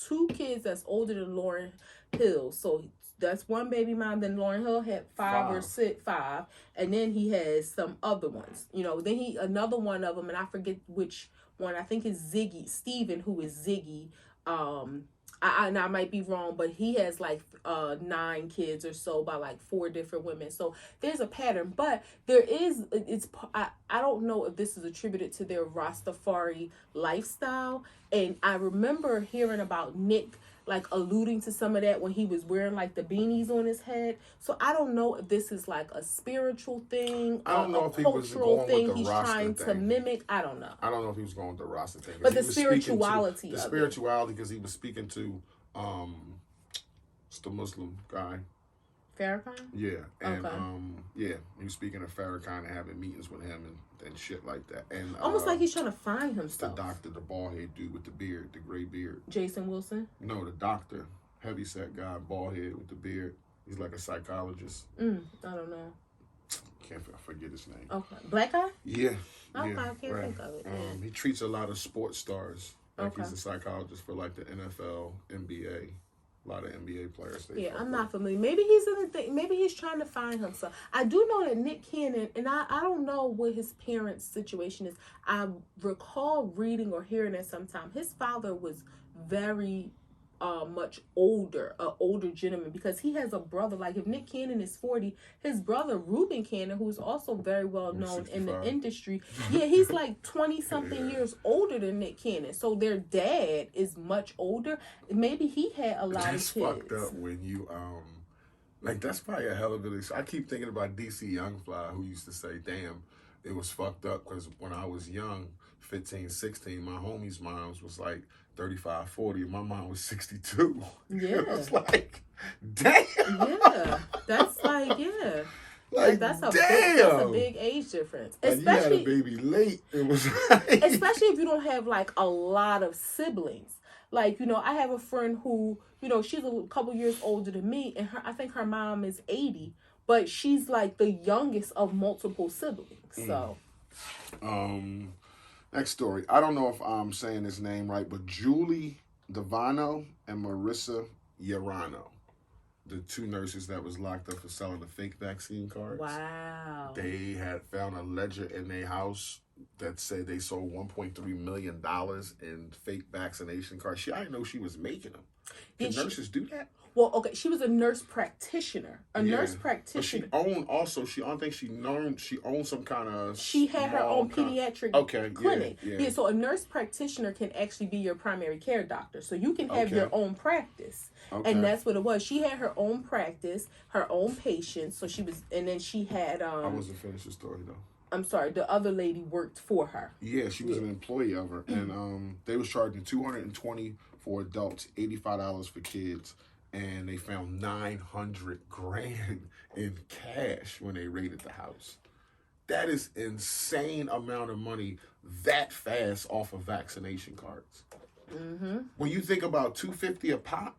2 kids that's older than Lauryn Hill. So that's one baby mom. Then Lauryn Hill had 5 or 6, and then he has some other ones. Then another one of them, and I forget which one. I think it's Ziggy Steven, who is Ziggy. I might be wrong, but he has like 9 kids or so by like 4 different women. So there's a pattern, but I don't know if this is attributed to their Rastafari lifestyle. And I remember hearing about Nick like alluding to some of that when he was wearing like the beanies on his head. So I don't know if this is like a spiritual thing, I don't know if he was going thing with the he's Rasta trying thing. to mimic. I don't know. I don't know if he was going with the Rasta thing. But the spirituality, because he was speaking to it's the Muslim guy. Farrakhan? Yeah. And okay. he was speaking to Farrakhan and having meetings with him and shit like that. And almost like he's trying to find himself. The doctor, the bald head dude with the beard, the gray beard. Jason Wilson? No, the doctor. Heavyset guy, bald head with the beard. He's like a psychologist. I don't know. Can't forget his name. Okay. Black guy? Yeah. Okay, I can't think of it. He treats a lot of sports stars. Like okay. He's a psychologist for like the NFL, NBA. A lot of NBA players. I'm not familiar. Maybe he's in the thing. Maybe he's trying to find himself. I do know that Nick Cannon, and I don't know what his parents' situation is. I recall reading or hearing that sometime. His father was very much older, an older gentleman, because he has a brother. Like if Nick Cannon is 40, his brother Reuben Cannon, who's also very well known in the industry, he's like 20 something years older than Nick Cannon. So their dad is much older. Maybe he had a lot of kids. That's fucked up when you like that's probably a hell of it. I keep thinking about DC Youngfly, who used to say, "Damn, it was fucked up because when I was young, 15, 16, my homie's moms was like 35, 40, and my mom was 62. Yeah. It was like, damn. Yeah. That's like, yeah. Like, that's a big age difference. Especially, you had a baby late. It was like... Especially if you don't have like a lot of siblings. Like, I have a friend who, she's a couple years older than me, and I think her mom is 80, but she's like the youngest of multiple siblings. So. Next story. I don't know if I'm saying his name right, but Julie Devano and Marissa Yorano, the two nurses that was locked up for selling the fake vaccine cards. Wow. They had found a ledger in their house that said they sold $1.3 million in fake vaccination cards. I didn't know she was making them. Did nurses do that? Well, okay, she was a nurse practitioner. Nurse practitioner. But she owned also. She owned some kind of. She had her own pediatric clinic. Yeah. So a nurse practitioner can actually be your primary care doctor. So you can have your own practice, and that's what it was. She had her own practice, her own patients. So she was, and then she had. I wasn't finished the story though. I'm sorry. The other lady worked for her. Yeah, she was an employee of her, and they was charging $220 for adults, $85 for kids. And they found $900,000 in cash when they raided the house. That is insane amount of money that fast off of vaccination cards. Mm-hmm. When you think about $250 a pop.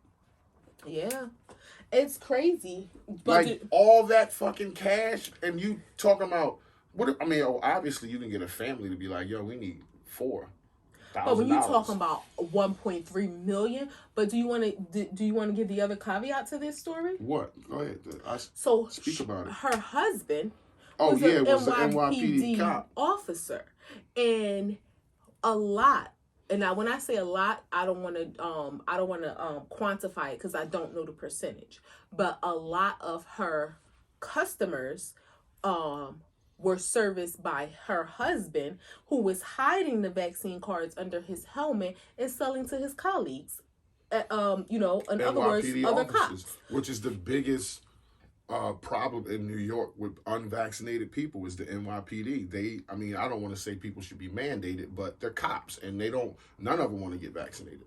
Yeah, it's crazy. But like all that fucking cash, and you talking about obviously you can get a family to be like, yo, we need $4,000. But when you're talking about 1.3 million, but do you want to give the other caveat to this story? What? Go ahead. Speak about it. Her husband was an NYPD cop officer, and a lot. And now, when I say a lot, I don't want to quantify it because I don't know the percentage. But a lot of her customers, were serviced by her husband, who was hiding the vaccine cards under his helmet and selling to his colleagues. In other words, other cops. Which is the biggest problem in New York with unvaccinated people is the NYPD. I don't want to say people should be mandated, but they're cops and none of them want to get vaccinated.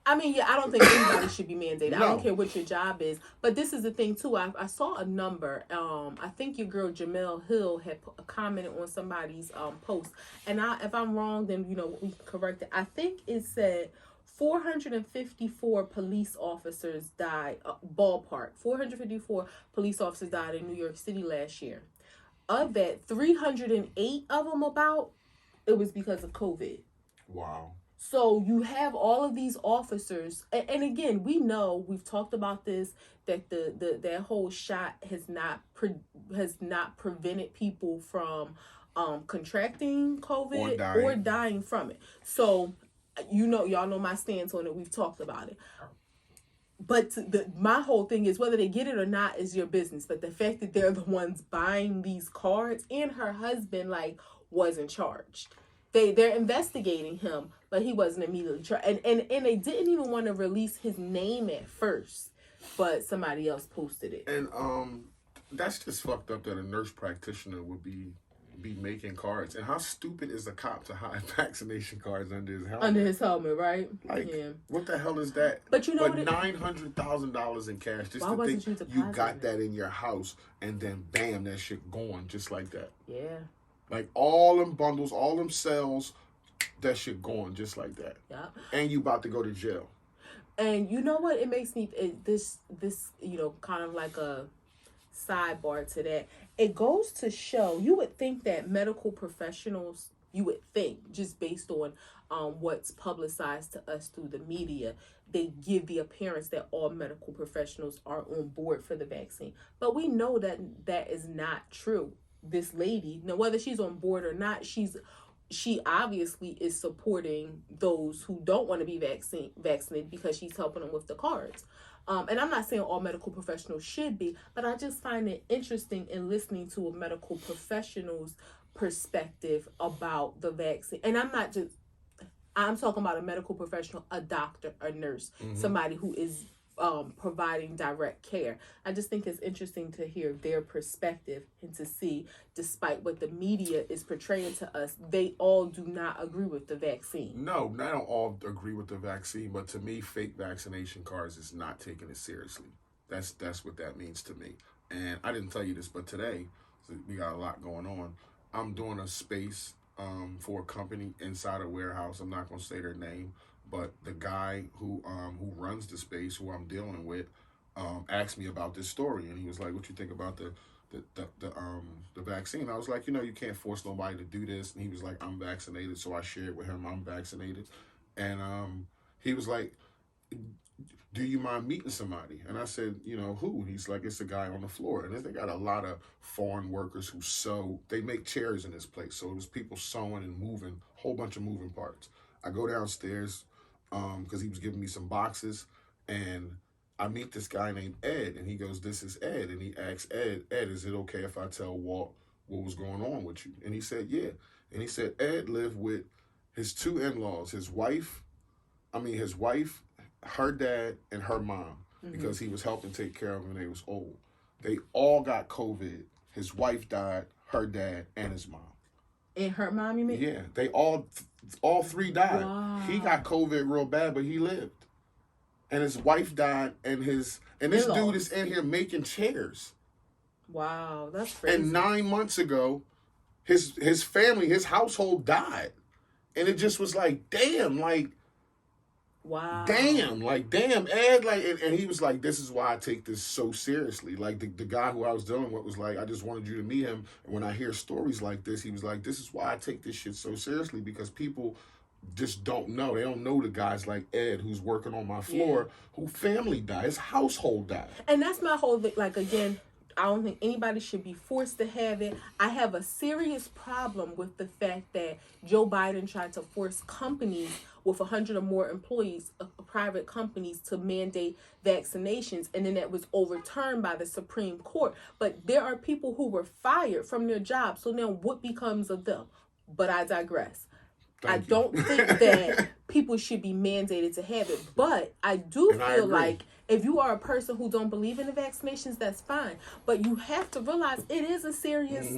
I don't think anybody should be mandated. No. I don't care what your job is. But this is the thing, too. I saw a number. I think your girl Jamel Hill had commented on somebody's post. And if I'm wrong, then, we can correct it. I think it said 454 police officers died, ballpark. 454 police officers died in New York City last year. Of that, 308 of them it was because of COVID. Wow. So you have all of these officers, and again, we've talked about this, that that whole shot has not prevented people from contracting COVID or dying from it. So y'all know my stance on it. We've talked about it. But my whole thing is whether they get it or not is your business. But the fact that they're the ones buying these cards, and her husband wasn't charged. they're investigating him, but he wasn't immediately tried. And they didn't even want to release his name at first, but somebody else posted it. And that's just fucked up that a nurse practitioner would be making cards. And how stupid is a cop to hide vaccination cards under his helmet? Under his helmet, right? Like, what the hell is that? But you know, $900,000 in cash just to think you got that in your house, and then bam, that shit gone just like that. Yeah. Like all them bundles, all them cells, that shit gone just like that. Yeah. And you about to go to jail. And you know what? It makes me this kind of like a sidebar to that. It goes to show, you would think that medical professionals, you would think, just based on what's publicized to us through the media, they give the appearance that all medical professionals are on board for the vaccine. But we know that that is not true. This lady, now whether she's on board or not, she obviously is supporting those who don't want to be vaccinated because she's helping them with the cards. And I'm not saying all medical professionals should be, but I just find it interesting in listening to a medical professional's perspective about the vaccine. And I'm talking about a medical professional, a doctor, a nurse, somebody who is providing direct care. I just think it's interesting to hear their perspective and to see, despite what the media is portraying to us, they all do not agree with the vaccine. No, they don't all agree with the vaccine, but to me, fake vaccination cards is not taking it seriously. That's what that means to me. And I didn't tell you this, but today, we got a lot going on. I'm doing a space for a company inside a warehouse. I'm not going to say their name, but the guy who runs the space, who I'm dealing with, asked me about this story, and he was like, "What you think about the vaccine?" I was like, you can't force nobody to do this. And he was like, "I'm vaccinated," so I shared with him I'm vaccinated, and he was like, "Do you mind meeting somebody?" And I said, "Who?" And he's like, "It's a guy on the floor." And they got a lot of foreign workers who sew. They make chairs in this place, so it was people sewing and moving, a whole bunch of moving parts. I go downstairs because he was giving me some boxes, and I meet this guy named Ed, and he goes, "This is Ed." And he asks Ed, "Is it okay if I tell Walt what was going on with you?" And he said, "Yeah." And he said Ed lived with his two in-laws, his wife, her dad, and her mom, because he was helping take care of them when they was old. They all got COVID. His wife died, her dad, and his mom. And her mom, you mean? Yeah, they all three died. Wow. He got COVID real bad, but he lived. And his wife died, and this dude is in here making chairs. Wow, that's crazy. And 9 months ago, his family, his household died. And it just was like, damn, like, wow. Damn, Ed, and he was like, "This is why I take this so seriously." Like the guy who I was dealing with was like, "I just wanted you to meet him." And when I hear stories like this, he was like, "This is why I take this shit so seriously, because people just don't know. They don't know the guys like Ed who's working on my floor, who family died, his household died." And that's my whole thing. Like, again, I don't think anybody should be forced to have it. I have a serious problem with the fact that Joe Biden tried to force companies with 100 or more employees, private companies, to mandate vaccinations, and then that was overturned by the Supreme Court. But there are people who were fired from their jobs, so now what becomes of them? But I digress. I don't think that people should be mandated to have it, but I do feel like if you are a person who don't believe in the vaccinations, that's fine. But you have to realize it is a serious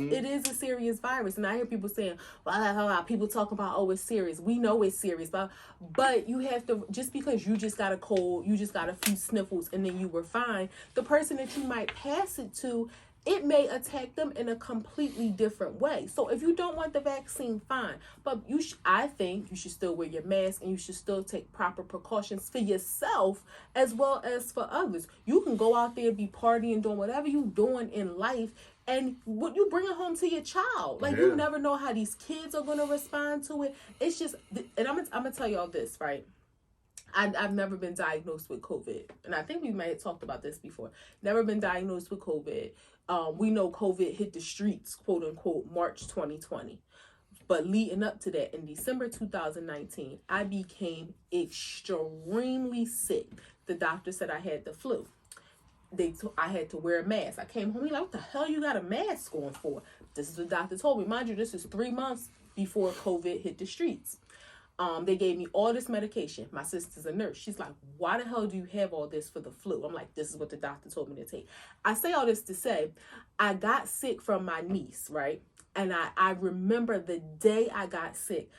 virus. And I hear people saying, "Well, people talk about, oh, it's serious." We know it's serious, but you have to, just because you just got a cold, you just got a few sniffles, and then you were fine, the person that you might pass it to, it may attack them in a completely different way. So if you don't want the vaccine, fine. But I think you should still wear your mask, and you should still take proper precautions for yourself as well as for others. You can go out there, be partying, doing whatever you're doing in life, and what you bring it home to your child. Like, you never know how these kids are going to respond to it. It's just, and I'm going to tell you all this, right? I've never been diagnosed with COVID. And I think we might have talked about this before. Never been diagnosed with COVID. We know COVID hit the streets, quote unquote, March 2020. But leading up to that, in December 2019, I became extremely sick. The doctor said I had the flu. I had to wear a mask. I came home, he's like, "What the hell you got a mask on for?" This is what the doctor told me. Mind you, this is 3 months before COVID hit the streets. They gave me all this medication. My sister's a nurse. She's like, why the hell do you have all this for the flu? I'm like, this is what the doctor told me to take. I say all this to say, I got sick from my niece, right? And I remember the day I got sick.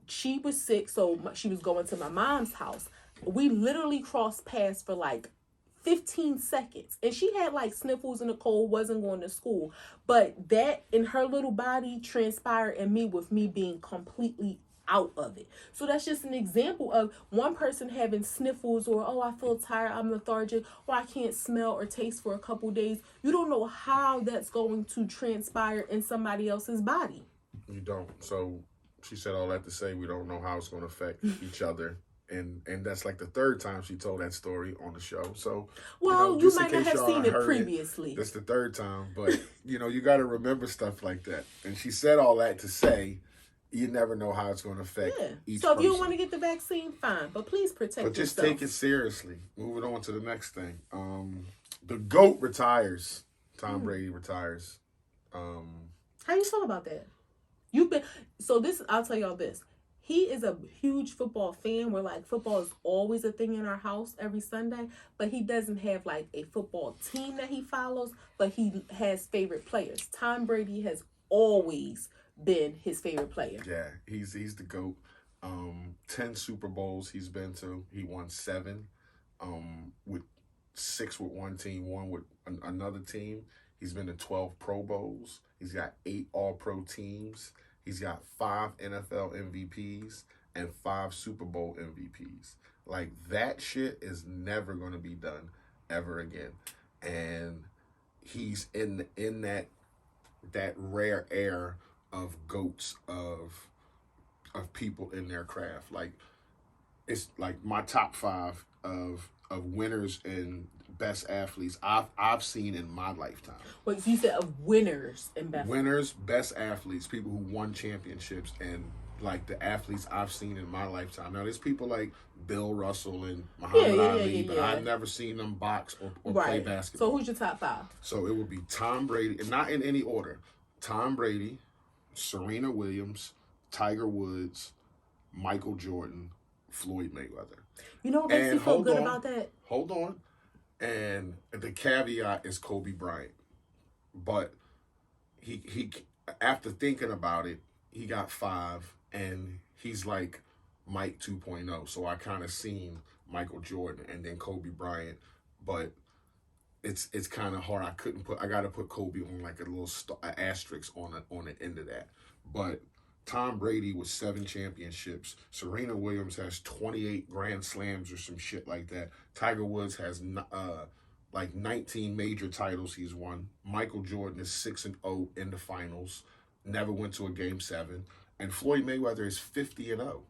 She was sick, so she was going to my mom's house. We literally crossed paths for like 15 seconds. And she had like sniffles and a cold, wasn't going to school. But that in her little body transpired in me with me being completely out of it. So that's just an example of one person having sniffles or, oh, I feel tired, I'm lethargic, or I can't smell or taste for a couple days. You don't know how that's going to transpire in somebody else's body. You don't. So she said all that to say we don't know how it's going to affect each other. And that's like the third time she told that story on the show. So, well, you might not have seen it previously. That's the third time. But, you got to remember stuff like that. And she said all that to say you never know how it's going to affect each person. So if you don't want to get the vaccine, fine. But please protect yourself. But just take it seriously. Moving on to the next thing. The GOAT retires. Tom Brady retires. How you feel about that? I'll tell y'all this. He is a huge football fan where like football is always a thing in our house every Sunday, but he doesn't have like a football team that he follows, but he has favorite players. Tom Brady has always been his favorite player. Yeah, he's the GOAT. 10 Super Bowls he's been to. He won 7, with 6 with one team, 1 with another team. He's been to 12 Pro Bowls. He's got 8 All-Pro teams. He's got 5 NFL MVPs and 5 Super Bowl MVPs. Like, that shit is never going to be done ever again. And he's in that rare air of GOATs of people in their craft. Like, it's like my top 5 of winners and best athletes I've seen in my lifetime. Wait, so you said of winners and best? Winners, best athletes, people who won championships, and like the athletes I've seen in my lifetime. Now, there's people like Bill Russell and Muhammad Ali, but I've never seen them box or play basketball. So who's your top 5? So it would be Tom Brady, and not in any order. Tom Brady, Serena Williams, Tiger Woods, Michael Jordan, Floyd Mayweather. You know what makes me feel good about that? Hold on. And the caveat is Kobe Bryant. But he after thinking about it, he got 5, and he's like Mike 2.0. So I kind of seen Michael Jordan and then Kobe Bryant, but it's kind of hard. I got to put Kobe on like a little asterisk on the end of that. But Tom Brady with 7 championships. Serena Williams has 28 Grand Slams or some shit like that. Tiger Woods has like 19 major titles he's won. Michael Jordan is 6-0 in the finals. Never went to a Game 7. And Floyd Mayweather is 50-0.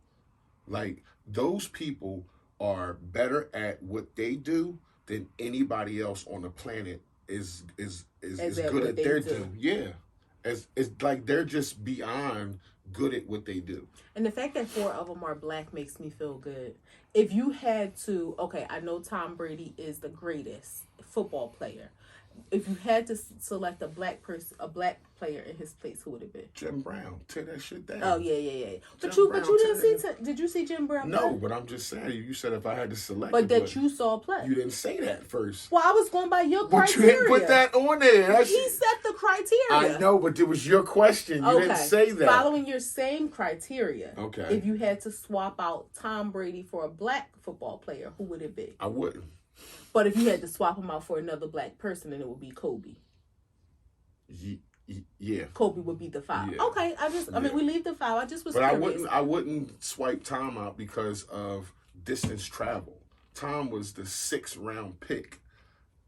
Like, those people are better at what they do than anybody else on the planet is good at their do. Yeah. It's like they're just beyond good at what they do. And the fact that 4 of them are black makes me feel good. If you had to, okay, I know Tom Brady is the greatest football player. If you had to select a black player in his place, who would it be? Jim Brown. Tear that shit down. Oh yeah. But you didn't see. Did you see Jim Brown? No, but I'm just saying. You said if I had to select. But that you saw play. You didn't say that first. Well, I was going by your criteria. But you didn't put that on there. He set the criteria. I know, but it was your question. You didn't say that. Following your same criteria. Okay. If you had to swap out Tom Brady for a black football player, who would it be? I wouldn't. But if you had to swap him out for another black person, then it would be Kobe. Yeah. Kobe would be the 5. Yeah. Okay, I mean, we leave the 5. I just was curious. But I wouldn't swipe Tom out because of distance travel. Tom was the 6th round pick.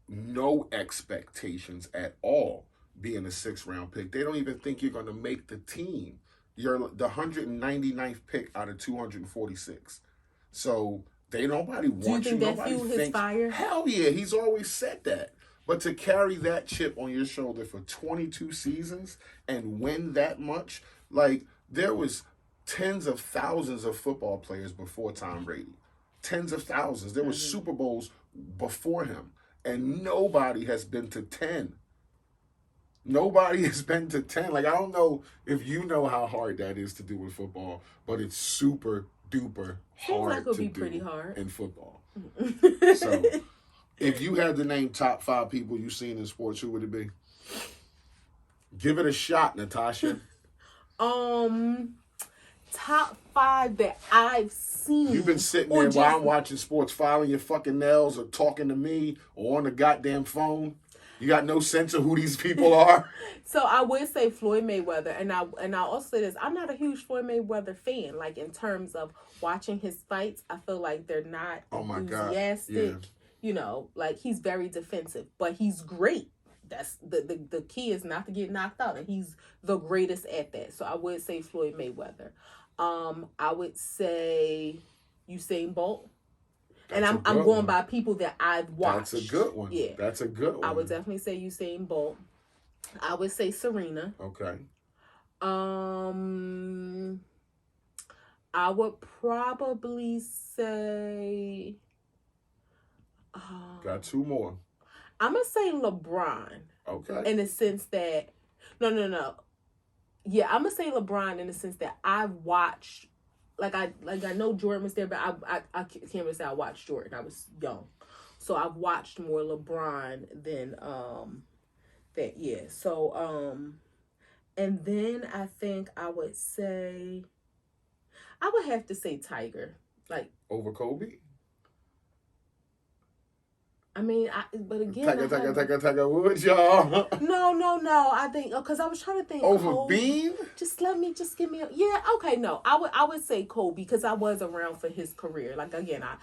No expectations at all being a 6th round pick. They don't even think you're going to make the team. You're the 199th pick out of 246. So nobody wants you. Do you think that fueled his fire? Hell yeah, he's always said that. But to carry that chip on your shoulder for 22 seasons and win that much, like, there was tens of thousands of football players before Tom Brady. Tens of thousands. There were Super Bowls before him. And nobody has been to 10. Nobody has been to 10. Like, I don't know if you know how hard that is to do in football, but it's super duper hard to do pretty hard in football. So, if you had to name top 5 people you've seen in sports, who would it be? Give it a shot, Natasha. Top 5 that I've seen. You've been sitting there while I'm watching sports, filing your fucking nails or talking to me or on the goddamn phone. You got no sense of who these people are? So I would say Floyd Mayweather, and I'll also say this: I'm not a huge Floyd Mayweather fan. Like, in terms of watching his fights, I feel like they're not enthusiastic. Yeah. You know, like, he's very defensive, but he's great. That's the key is not to get knocked out, and he's the greatest at that. So I would say Floyd Mayweather. I would say Usain Bolt. And I'm going by people that I've watched. That's a good one. Yeah. That's a good one. I would definitely say Usain Bolt. I would say Serena. Okay. I would probably say... Got 2 more. I'm going to say LeBron. Okay. In the sense that... No. Yeah, I'm going to say LeBron in the sense that I've watched... Like I know Jordan was there, but I can't really say I watched Jordan. I was young, so I've watched more LeBron than that. Yeah. So and then I think I would have to say Tiger, like over Kobe. I mean, but again, Tiger Woods, y'all. No. I think because I was trying to think over Kobe. Bean. Just give me okay. No, I would say Kobe because I was around for his career. Like, again, I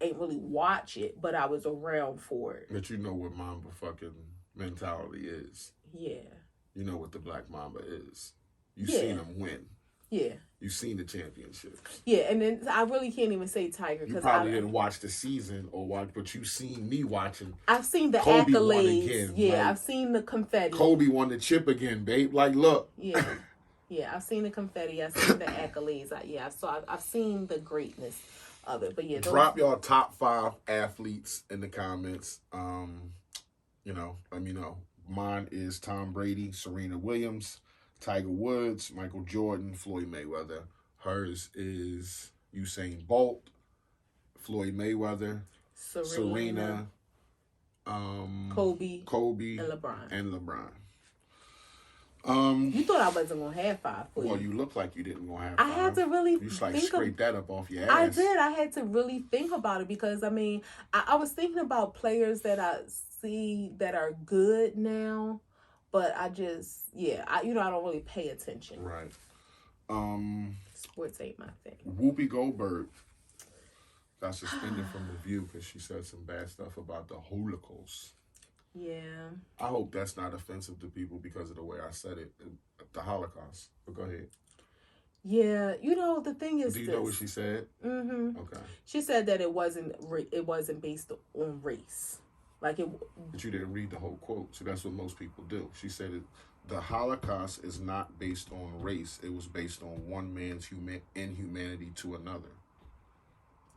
ain't really watch it, but I was around for it. But you know what Mamba fucking mentality is. Yeah. You know what the Black Mamba is. You've seen him win. Yeah. You've seen the championships. Yeah, and then I really can't even say Tiger. You probably didn't watch the season but you've seen me watching. I've seen the Kobe accolades. Won again. Yeah, like, I've seen the confetti. Kobe won the chip again, babe. Like, look. Yeah. Yeah, I've seen the confetti. I've seen the accolades. I've seen the greatness of it. But yeah, drop y'all top 5 athletes in the comments. Let me know. Mine is Tom Brady, Serena Williams, Tiger Woods, Michael Jordan, Floyd Mayweather. Hers is Usain Bolt, Floyd Mayweather, Serena, Kobe, and LeBron. You thought I wasn't gonna have 5 for you. Well, you look like you didn't gonna have 5. I had to really scrape that up off your ass. I did. I had to really think about it because I mean, I was thinking about players that I see that are good now, but I just I don't really pay attention. Right. Sports ain't my thing. Whoopi Goldberg got suspended from the View because she said some bad stuff about the Holocaust. Yeah. I hope that's not offensive to people because of the way I said it, the Holocaust. But go ahead. Yeah, the thing is, do you know what she said? Mm-hmm. Okay. She said that it wasn't based on race, like it. But you didn't read the whole quote, so that's what most people do. She said the Holocaust is not based on race; it was based on one man's inhumanity to another.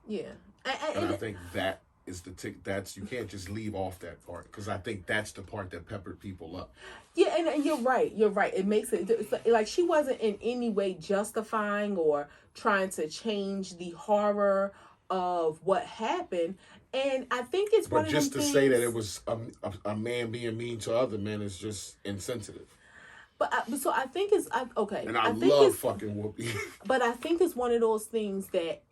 Yeah, and I think that is that's you can't just leave off that part because I think that's the part that peppered people up. Yeah, and you're right. It makes it like she wasn't in any way justifying or trying to change the horror of what happened. And I think it's one of them things. But just to say that it was a man being mean to other men is just insensitive. But so I think it's okay. And I love fucking Whoopi. But I think it's one of those things that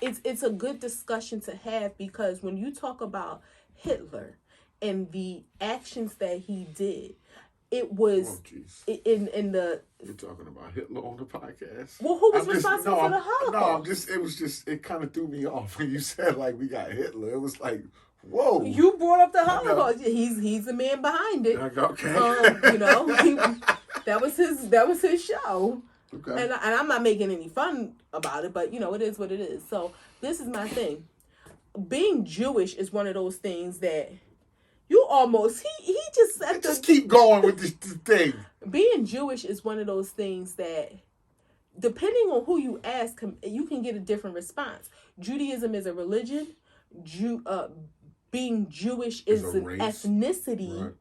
it's a good discussion to have because when you talk about Hitler and the actions that he did, it was in the. You're talking about Hitler on the podcast. Well, who was responsible for the Holocaust? It kind of threw me off when you said like we got Hitler. It was like, whoa. You brought up the Holocaust. He's the man behind it. Okay. That was his show. Okay. And I'm not making any fun about it, but it is what it is. So this is my thing. Being Jewish is one of those things that you almost he just said. Just keep going with this thing. Being Jewish is one of those things that, depending on who you ask, you can get a different response. Judaism is a religion. Being Jewish is an ethnicity. Right.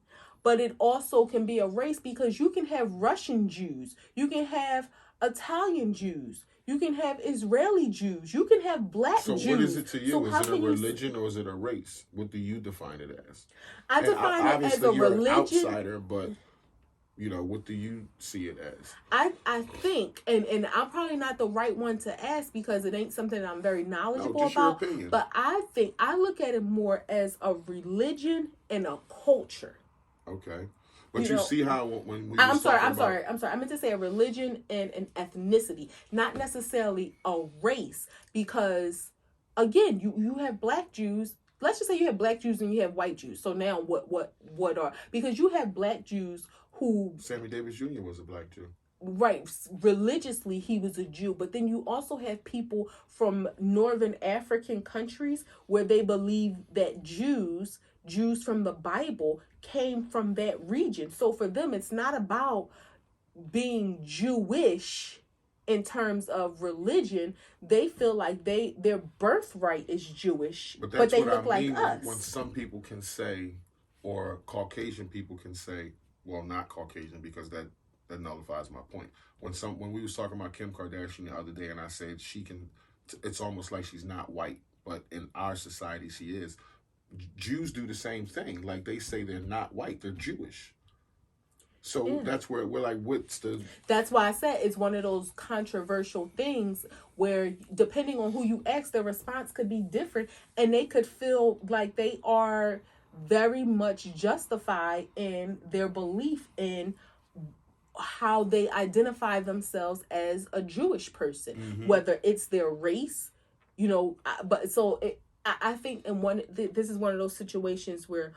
but it also can be a race because you can have Russian Jews, you can have Italian Jews, you can have Israeli Jews, you can have black Jews. So what is it to you? So is it a religion or is it a race? What do you define it as? I define it as a religion. You're an outsider, but what do you see it as? I think, and I'm probably not the right one to ask because it ain't something that I'm very knowledgeable about. Your opinion. But I think I look at it more as a religion and a culture. Okay. But you see how when we I'm sorry. I meant to say a religion and an ethnicity, not necessarily a race, because again, you have black Jews. Let's just say you have black Jews and you have white Jews. So now what are, because you have black Jews who Sammy Davis Jr. was a black Jew. Right. Religiously, he was a Jew. But then you also have people from Northern African countries where they believe that Jews from the Bible came from that region. So for them, it's not about being Jewish in terms of religion. They feel like their birthright is Jewish, but they look like us. When some people can say, or Caucasian people can say, well, not Caucasian, because that nullifies my point. When we was talking about Kim Kardashian the other day, and I said it's almost like she's not white, but in our society she is. Jews do the same thing. Like, they say they're not white, they're Jewish. So that's where we're like, That's why I said it's one of those controversial things where, depending on who you ask, the response could be different, and they could feel like they are very much justified in their belief in how they identify themselves as a Jewish person, whether it's their race, but so I think this is one of those situations where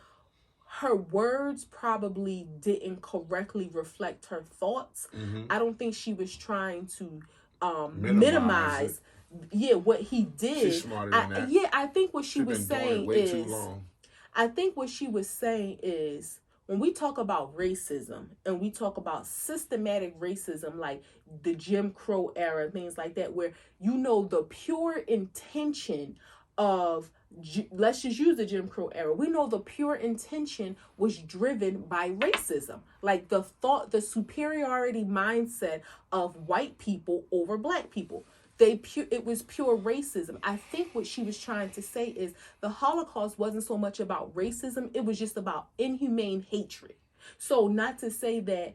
her words probably didn't correctly reflect her thoughts. I don't think she was trying to minimize what he did. She's smarter than that. I think what she was saying is, I think what she was saying is, when we talk about racism and we talk about systematic racism, like the Jim Crow era, things like that, where the pure intention of, let's just use the Jim Crow era. We know the pure intention was driven by racism, like the superiority mindset of white people over black people. It was pure racism. I think what she was trying to say is the Holocaust wasn't so much about racism. It was just about inhumane hatred. So not to say that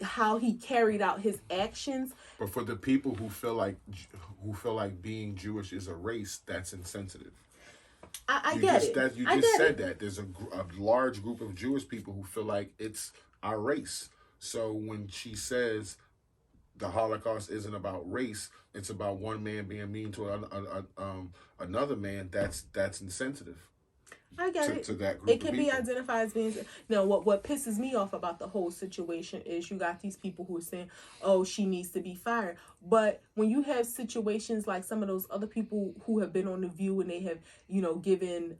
how he carried out his actions. But for the people who feel like being Jewish is a race, that's insensitive. I get it. You just said that. There's a large group of Jewish people who feel like it's our race. So when she says the Holocaust isn't about race, it's about one man being mean to another man, that's insensitive. I get it. To that group it can be identified as being. Now, what pisses me off about the whole situation is you got these people who are saying, "Oh, she needs to be fired." But when you have situations like some of those other people who have been on The View and they have, given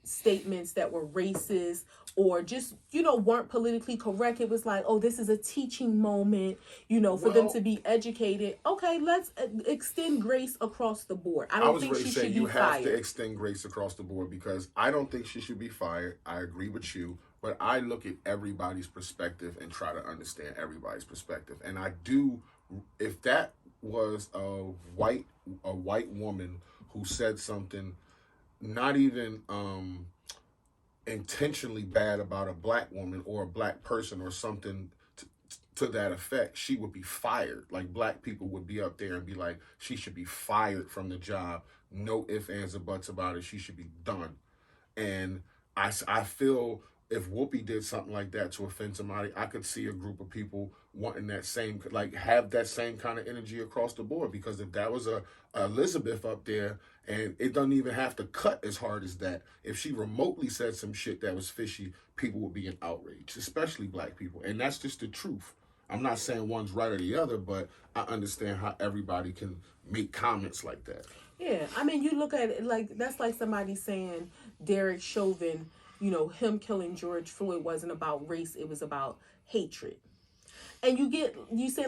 statements that were racist or just, weren't politically correct, it was like, "Oh, this is a teaching moment," for them to be educated. Okay, let's extend grace across the board. I don't think she should be fired. You have to extend grace across the board because I don't think she should be fired. I agree with you, but I look at everybody's perspective and try to understand everybody's perspective. And I do, if that was a white woman who said something not even intentionally bad about a black woman or a black person or something to that effect, she would be fired. Like, black people would be up there and be like, she should be fired from the job. No ifs, ands, or buts about it. She should be done. And I feel if Whoopi did something like that to offend somebody, I could see a group of people wanting that same, have that same kind of energy across the board. Because if that was a Elizabeth up there, and it doesn't even have to cut as hard as that, if she remotely said some shit that was fishy, people would be in outrage, especially black people. And that's just the truth. I'm not saying one's right or the other, but I understand how everybody can make comments like that. Yeah, I mean, you look at it that's like somebody saying Derek Chauvin, him killing George Floyd wasn't about race, it was about hatred. And you say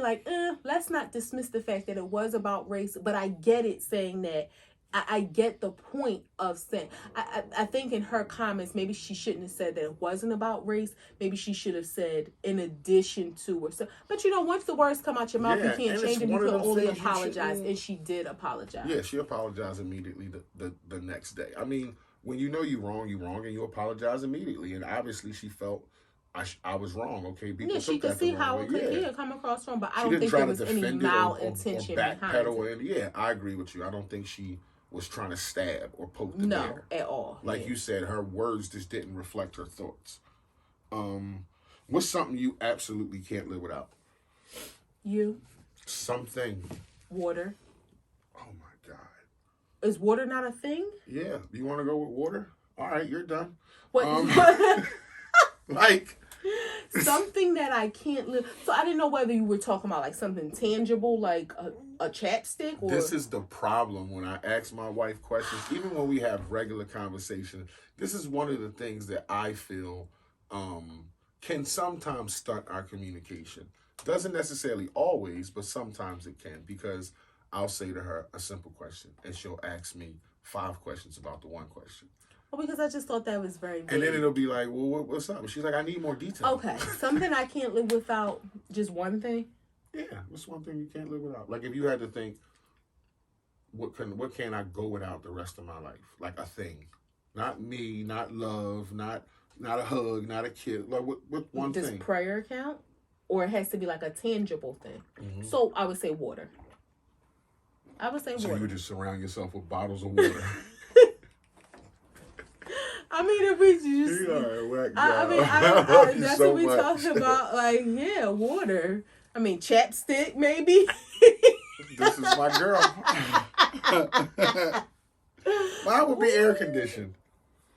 let's not dismiss the fact that it was about race, but I get it saying that I get the point of saying, I think in her comments, maybe she shouldn't have said that it wasn't about race. Maybe she should have said in addition to or so. But once the words come out your mouth, you can't change them. You can only apologize. And she did apologize. Yeah, she apologized immediately the next day. I mean, when you know you're wrong, and you apologize immediately. And obviously she felt I was wrong. Okay, people she could see how it could come across wrong, but I don't think there was any malintention behind it. Yeah, I agree with you. I don't think she was trying to stab or poke the bear. No, at all. Like you said, her words just didn't reflect her thoughts. What's something you absolutely can't live without? You. Something. Water. Oh my God. Is water not a thing? Yeah. You want to go with water? All right, you're done. What? Like. Something that I can't live. So I didn't know whether you were talking about like something tangible, like a chapstick, or this is the problem when I ask my wife questions. Even when we have regular conversation, this is one of the things that I feel can sometimes stunt our communication. Doesn't necessarily always, but sometimes it can, because I'll say to her a simple question and she'll ask me 5 questions about the one question. Well, because I just thought that was very big. And then it'll be like, well, what's up? She's like, I need more detail. Okay. Something I can't live without, just one thing? Yeah. What's one thing you can't live without? Like, if you had to think, what can I go without the rest of my life? Like a thing. Not me, not love, not a hug, not a kiss. Like, what one thing? Does prayer count? Or it has to be like a tangible thing? Mm-hmm. So I would say water. So you would just surround yourself with bottles of water. I mean, if we just, you are a whack that's what we talking about. Like, yeah, water. I mean, chapstick, maybe. This is my girl. Mine would be air conditioned.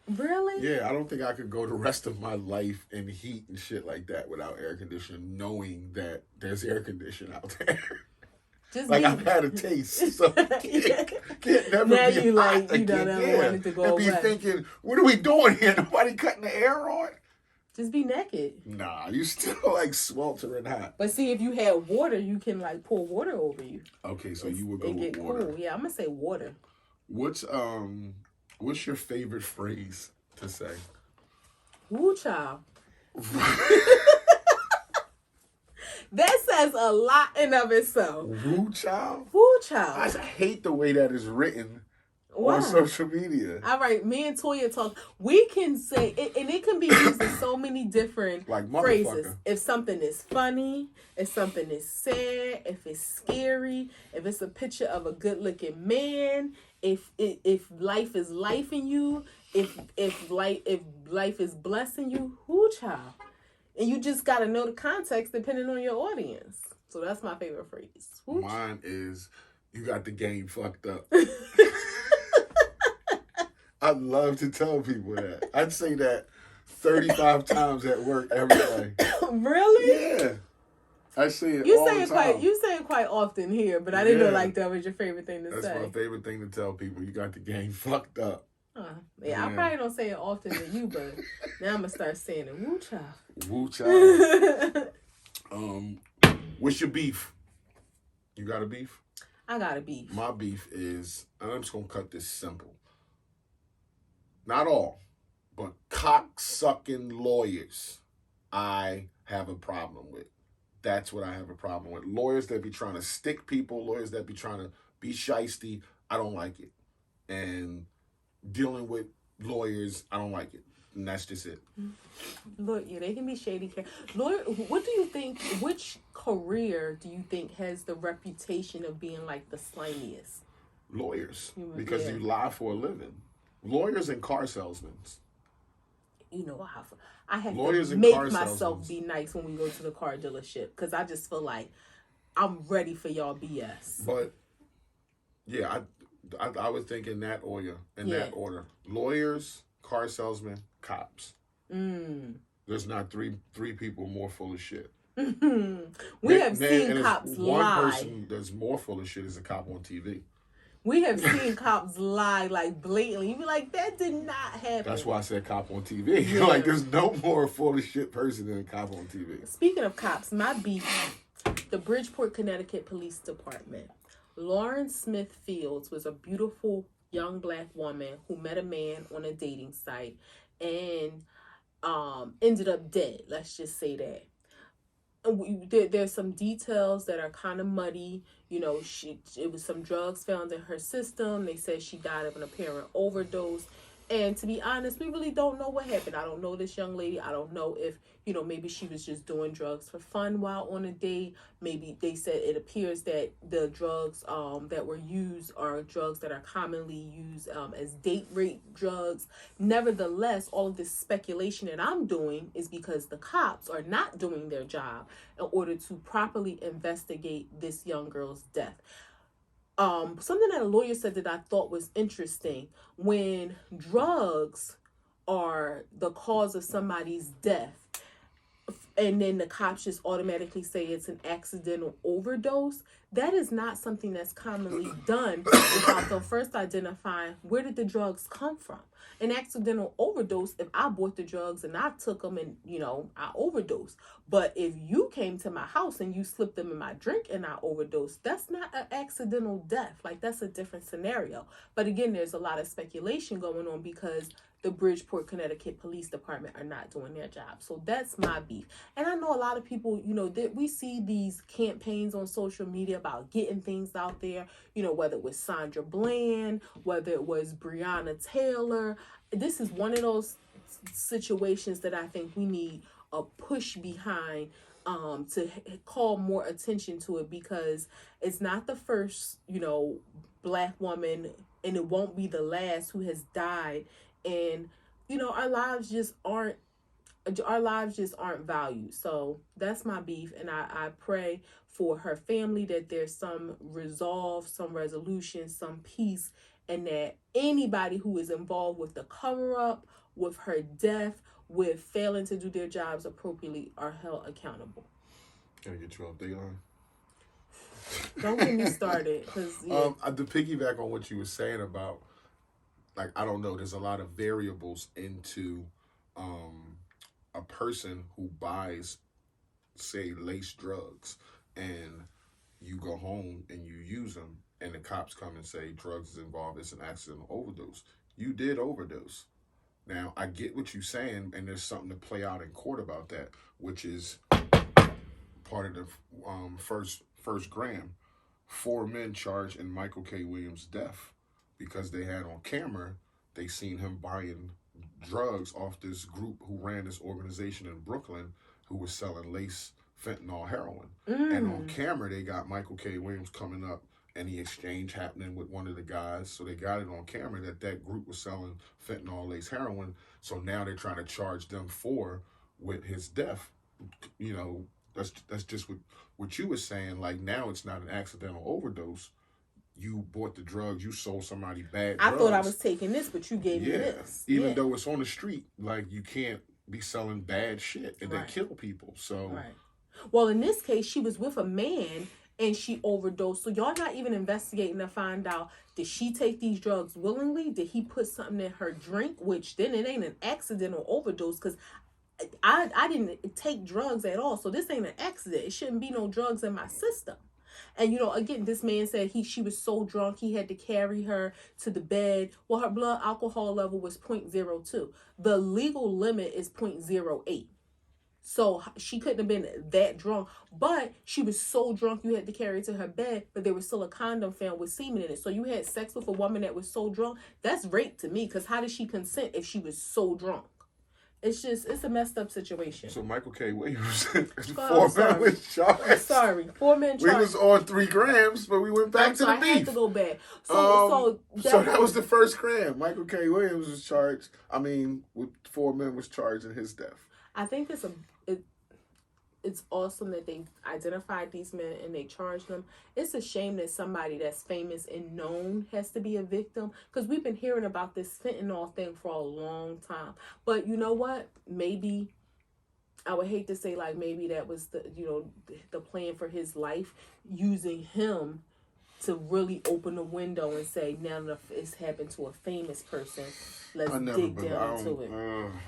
Really? Yeah, I don't think I could go the rest of my life in heat and shit like that without air conditioning, knowing that there's air conditioning out there. I've had a taste, so can't never now be you hot like, again. never wanted to go and away. Be thinking, what are we doing here? Nobody cutting the air on? Just be naked. Nah, you still like sweltering hot. But see, if you had water, you can like pour water over you. Okay, so you would go with water. Cool. Yeah, I'm gonna say water. What's your favorite phrase to say? Woo child. That says a lot in of itself. Woo child? Woo child. I hate the way that is written on social media. All right, me and Toya talk. We can say it, and it can be used in so many different phrases. If something is funny, if something is sad, if it's scary, if it's a picture of a good-looking man, if life is lifing you, if life is blessing you, whoo child. And you just got to know the context depending on your audience. So that's my favorite phrase. Whoo. Mine is, you got the game fucked up. I love to tell people that. I'd say that 35 times at work every day. Really? Yeah. I say it all the time. You say it quite often here, but I didn't know like that was your favorite thing to say. That's my favorite thing to tell people. You got the game fucked up. Yeah, I probably don't say it often to you, but now I'm going to start saying it. Woo child. Woo child. What's your beef? You got a beef? I got a beef. My beef is, and I'm just going to cut this simple. Not all, but cock-sucking lawyers I have a problem with. That's what I have a problem with. Lawyers that be trying to stick people, lawyers that be trying to be shiesty, I don't like it. And dealing with lawyers, I don't like it. And that's just it. Look, yeah, they can be shady. Lawyer, what do you think, which career do you think has the reputation of being like the slimiest? Lawyers. Because you lie for a living. Lawyers and car salesmen. You know, I have lawyers to make myself be nice when we go to the car dealership because I just feel like I'm ready for y'all BS. But, yeah, I would think in that order. That order. Lawyers, car salesmen, cops. There's not three people more full of shit. We have seen cops lie. One person that's more full of shit is a cop on TV. We have seen cops lie like blatantly. You be like, that did not happen. That's why I said cop on TV. Yeah. Like, there's no more full of shit person than a cop on TV. Speaking of cops, my beef, the Bridgeport, Connecticut Police Department. Lauren Smith Fields was a beautiful young black woman who met a man on a dating site and ended up dead. Let's just say that. There's some details that are kind of muddy. You know, it was some drugs found in her system. They said she died of an apparent overdose. And to be honest, we really don't know what happened. I don't know this young lady. I don't know if, you know, maybe she was just doing drugs for fun while on a date. Maybe they said it appears that the drugs that were used are drugs that are commonly used as date rape drugs. Nevertheless, all of this speculation that I'm doing is because the cops are not doing their job in order to properly investigate this young girl's death. Something that a lawyer said that I thought was interesting: when drugs are the cause of somebody's death, and then the cops just automatically say it's an accidental overdose, that is not something that's commonly done without them first identifying where did the drugs come from. An accidental overdose, if I bought the drugs and I took them and, you know, I overdosed. But if you came to my house and you slipped them in my drink and I overdosed, that's not an accidental death. Like, that's a different scenario. But again, there's a lot of speculation going on because the Bridgeport, Connecticut Police Department are not doing their job. So that's my beef. And I know a lot of people, you know, that we see these campaigns on social media about getting things out there, you know, whether it was Sandra Bland, whether it was Breonna Taylor. This is one of those situations that I think we need a push behind to call more attention to it, because it's not the first, you know, black woman, and it won't be the last, who has died. And, you know, our lives just aren't valued. So that's my beef. And I pray for her family that there's some resolve, some resolution, some peace, and that anybody who is involved with the cover up, with her death, with failing to do their jobs appropriately, are held accountable. Can I get you update on? Don't get me started. To piggyback on what you were saying about, like, I don't know, there's a lot of variables into a person who buys, say, lace drugs, and you go home and you use them, and the cops come and say drugs is involved, it's an accidental overdose. You did overdose. Now, I get what you're saying, and there's something to play out in court about that, which is part of the first gram. 4 men charged in Michael K. Williams' death because they had on camera, they seen him buying drugs off this group who ran this organization in Brooklyn who was selling lace, fentanyl, heroin. And on camera, they got Michael K. Williams coming up and the exchange happening with one of the guys. So they got it on camera that group was selling fentanyl, lace, heroin. So now they're trying to charge them with his death. You know, that's just what you were saying. Like, now it's not an accidental overdose. You bought the drugs, you sold somebody bad drugs. I thought I was taking this, but you gave me this. Even though it's on the street, like, you can't be selling bad shit and then kill people. So, well, in this case, she was with a man and she overdosed. So y'all not even investigating to find out, did she take these drugs willingly? Did he put something in her drink? Which then it ain't an accidental overdose, because I didn't take drugs at all. So this ain't an accident. It shouldn't be no drugs in my system. And, you know, again, this man said she was so drunk he had to carry her to the bed. Well, her blood alcohol level was 0.02. The legal limit is 0.08. So she couldn't have been that drunk. But she was so drunk you had to carry her to her bed, but there was still a condom found with semen in it. So you had sex with a woman that was so drunk? That's rape to me, because how did she consent if she was so drunk? It's a messed up situation. So Michael K. Williams, 4 men was charged. 4 men charged. We was on 3 grams, but we went back to the beef. I had to go back. So that was the first gram. Michael K. Williams was charged. I mean, 4 men was charged in his death. I think it's awesome that they identified these men and they charged them. It's a shame that somebody that's famous and known has to be a victim, because we've been hearing about this fentanyl thing for a long time. But you know what? Maybe, I would hate to say, like, maybe that was the plan for his life, using him to really open the window and say, now that it's happened to a famous person, let's dig down into it.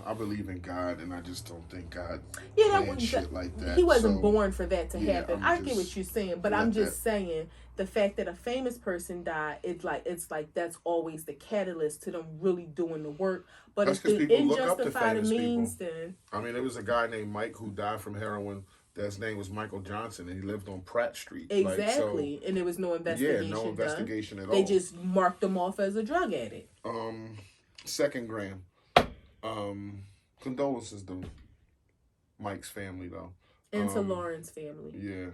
I believe in God, and I just don't think God planned shit like that. He wasn't born for that to happen. I get what you're saying, but I'm just saying the fact that a famous person died, it's like that's always the catalyst to them really doing the work. But if the end justify the means, then I mean, there was a guy named Mike who died from heroin. His name was Michael Johnson, and he lived on Pratt Street. Exactly, and there was no investigation. Yeah, no investigation done. At all. They just marked him off as a drug addict. Second gram. Condolences to Mike's family, though. And to Lauren's family. Yeah.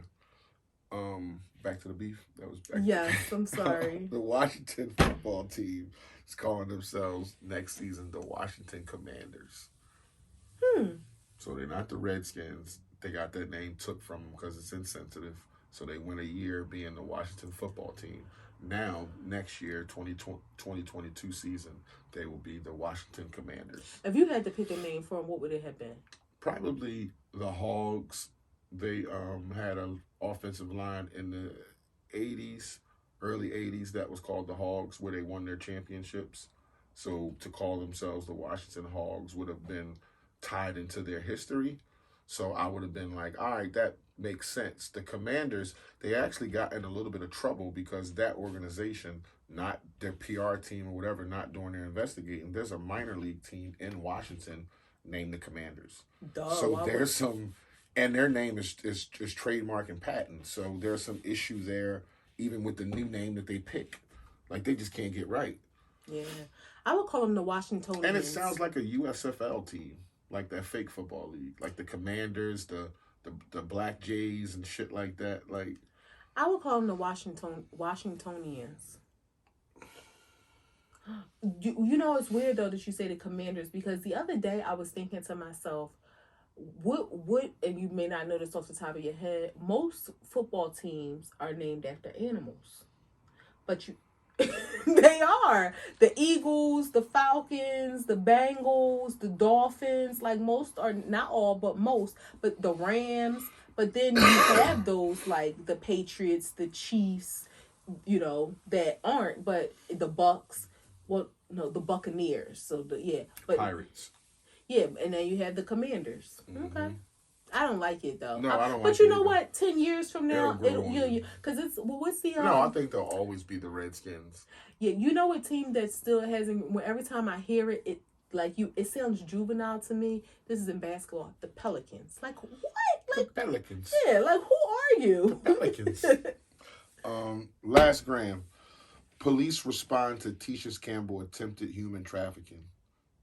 Back to the beef. That was back. Yes, I'm sorry. The Washington football team is calling themselves next season the Washington Commanders. So they're not the Redskins. They got that name took from them because it's insensitive. So they went a year being the Washington football team. Now, next year, 2022 season, they will be the Washington Commanders. If you had to pick a name for them, what would it have been? Probably the Hogs. They had an offensive line in the 80s, early 80s, that was called the Hogs, where they won their championships. So to call themselves the Washington Hogs would have been tied into their history. So I would have been like, all right, that makes sense. The Commanders, they actually got in a little bit of trouble because that organization, not their PR team or whatever, not doing their investigating. There's a minor league team in Washington named the Commanders. So there's some, and their name is trademark and patent. So there's some issue there, even with the new name that they pick. Like, they just can't get right. Yeah. I would call them the Washingtonians. And it sounds like a USFL team, like that fake football league, like the Commanders, the Black Jays and shit like that. Like, I would call them the Washingtonians. You know, it's weird though that you say the Commanders, because the other day I was thinking to myself, what and you may not know this off the top of your head, most football teams are named after animals, but they are. The Eagles, the Falcons, the Bengals, the Dolphins, like most are, not all, but most, but the Rams. But then you have those like the Patriots, the Chiefs, you know, that aren't, but the Bucks, well, no, the Buccaneers. So but Pirates. Yeah, and then you have the Commanders. Mm-hmm. Okay. I don't like it though. No, I don't. But you know what? 10 years from now, because it's what's the? No, I think they'll always be the Redskins. Yeah, you know a team that still hasn't. Every time I hear it, it sounds juvenile to me. This is in basketball. The Pelicans. Like what? Like the Pelicans. Yeah, like who are you? The Pelicans. Last gram. Police respond to Tisha Campbell attempted human trafficking,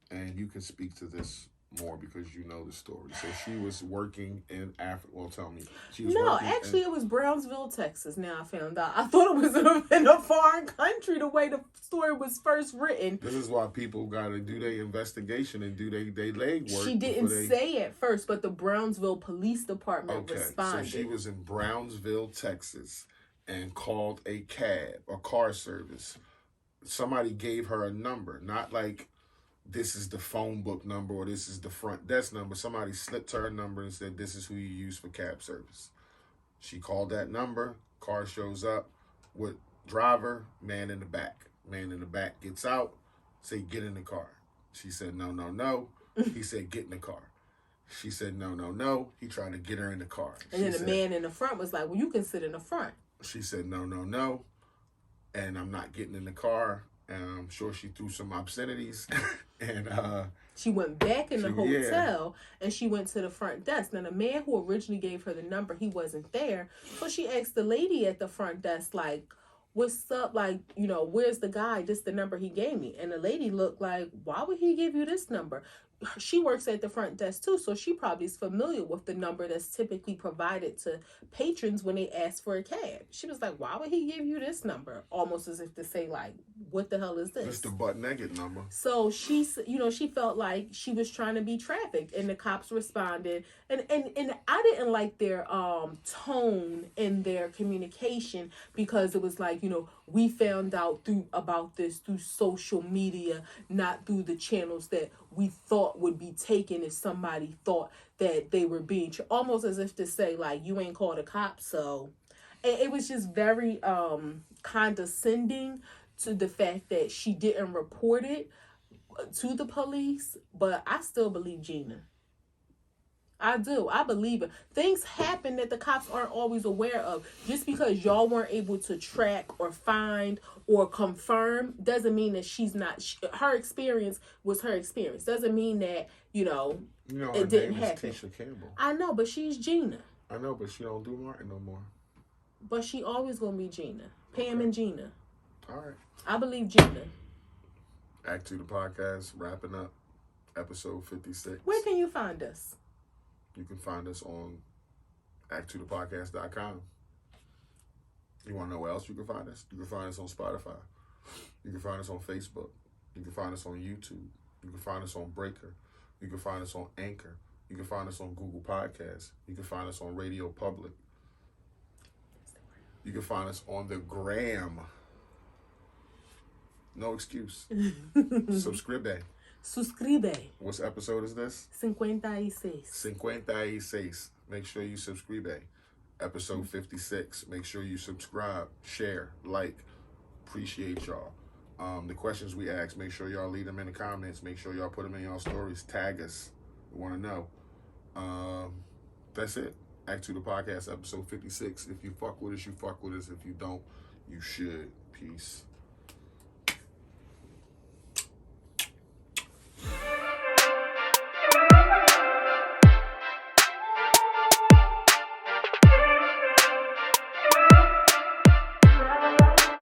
and you can speak to this more because you know the story. So she was working in Africa. Well, tell me. It was Brownsville, Texas. Now I found out. I thought it was in a foreign country the way the story was first written. This is why people got to do their investigation and do their legwork. She didn't say at first, but the Brownsville Police Department responded. So she was in Brownsville, Texas, and called a cab, a car service. Somebody gave her a number, not like this is the phone book number or this is the front desk number. Somebody slipped her a number and said, this is who you use for cab service. She called that number. Car shows up with driver, man in the back. Man in the back gets out, say, get in the car. She said, no, no, no. He said, get in the car. She said, no, no, no. He tried to get her in the car. And then the man in the front was like, well, you can sit in the front. She said, no, no, no. And I'm not getting in the car. And I'm sure she threw some obscenities. And she went back in the hotel and she went to the front desk. Now, the man who originally gave her the number, he wasn't there. So she asked the lady at the front desk, like, what's up? Like, you know, where's the guy? This the number he gave me. And the lady looked like, why would he give you this number? She works at the front desk too, so she probably is familiar with the number that's typically provided to patrons when they ask for a cab. She was like, why would he give you this number? Almost as if to say, like, what the hell is this? It's the butt-naked number. So she felt like she was trying to be trafficked, and the cops responded. And I didn't like their tone in their communication, because it was like, you know, we found out about this through social media, not through the channels that we thought would be taken if somebody thought that they were being almost as if to say, like, you ain't called a cop. So it was just very condescending to the fact that she didn't report it to the police, but I still believe Gina. I do. I believe it. Things happen that the cops aren't always aware of. Just because y'all weren't able to track or find or confirm doesn't mean that she's not. Her experience was her experience. Doesn't mean that, it didn't happen. Tisha Campbell. I know, but she's Gina. I know, but she don't do Martin no more. But she always gonna be Gina. Pam and Gina. All right. I believe Gina. A2TP podcast, wrapping up episode 56. Where can you find us? You can find us on A2TPodcast.com. You want to know where else you can find us? You can find us on Spotify. You can find us on Facebook. You can find us on YouTube. You can find us on Breaker. You can find us on Anchor. You can find us on Google Podcasts. You can find us on Radio Public. You can find us on the Gram. No excuse. Subscribe. What episode is this? 56. 56. Make sure you subscribe. Episode 56. Make sure you subscribe, share, like. Appreciate y'all. The questions we ask, make sure y'all leave them in the comments. Make sure y'all put them in y'all stories. Tag us. We want to know. That's it. A2TP podcast, episode 56. If you fuck with us, you fuck with us. If you don't, you should. Peace.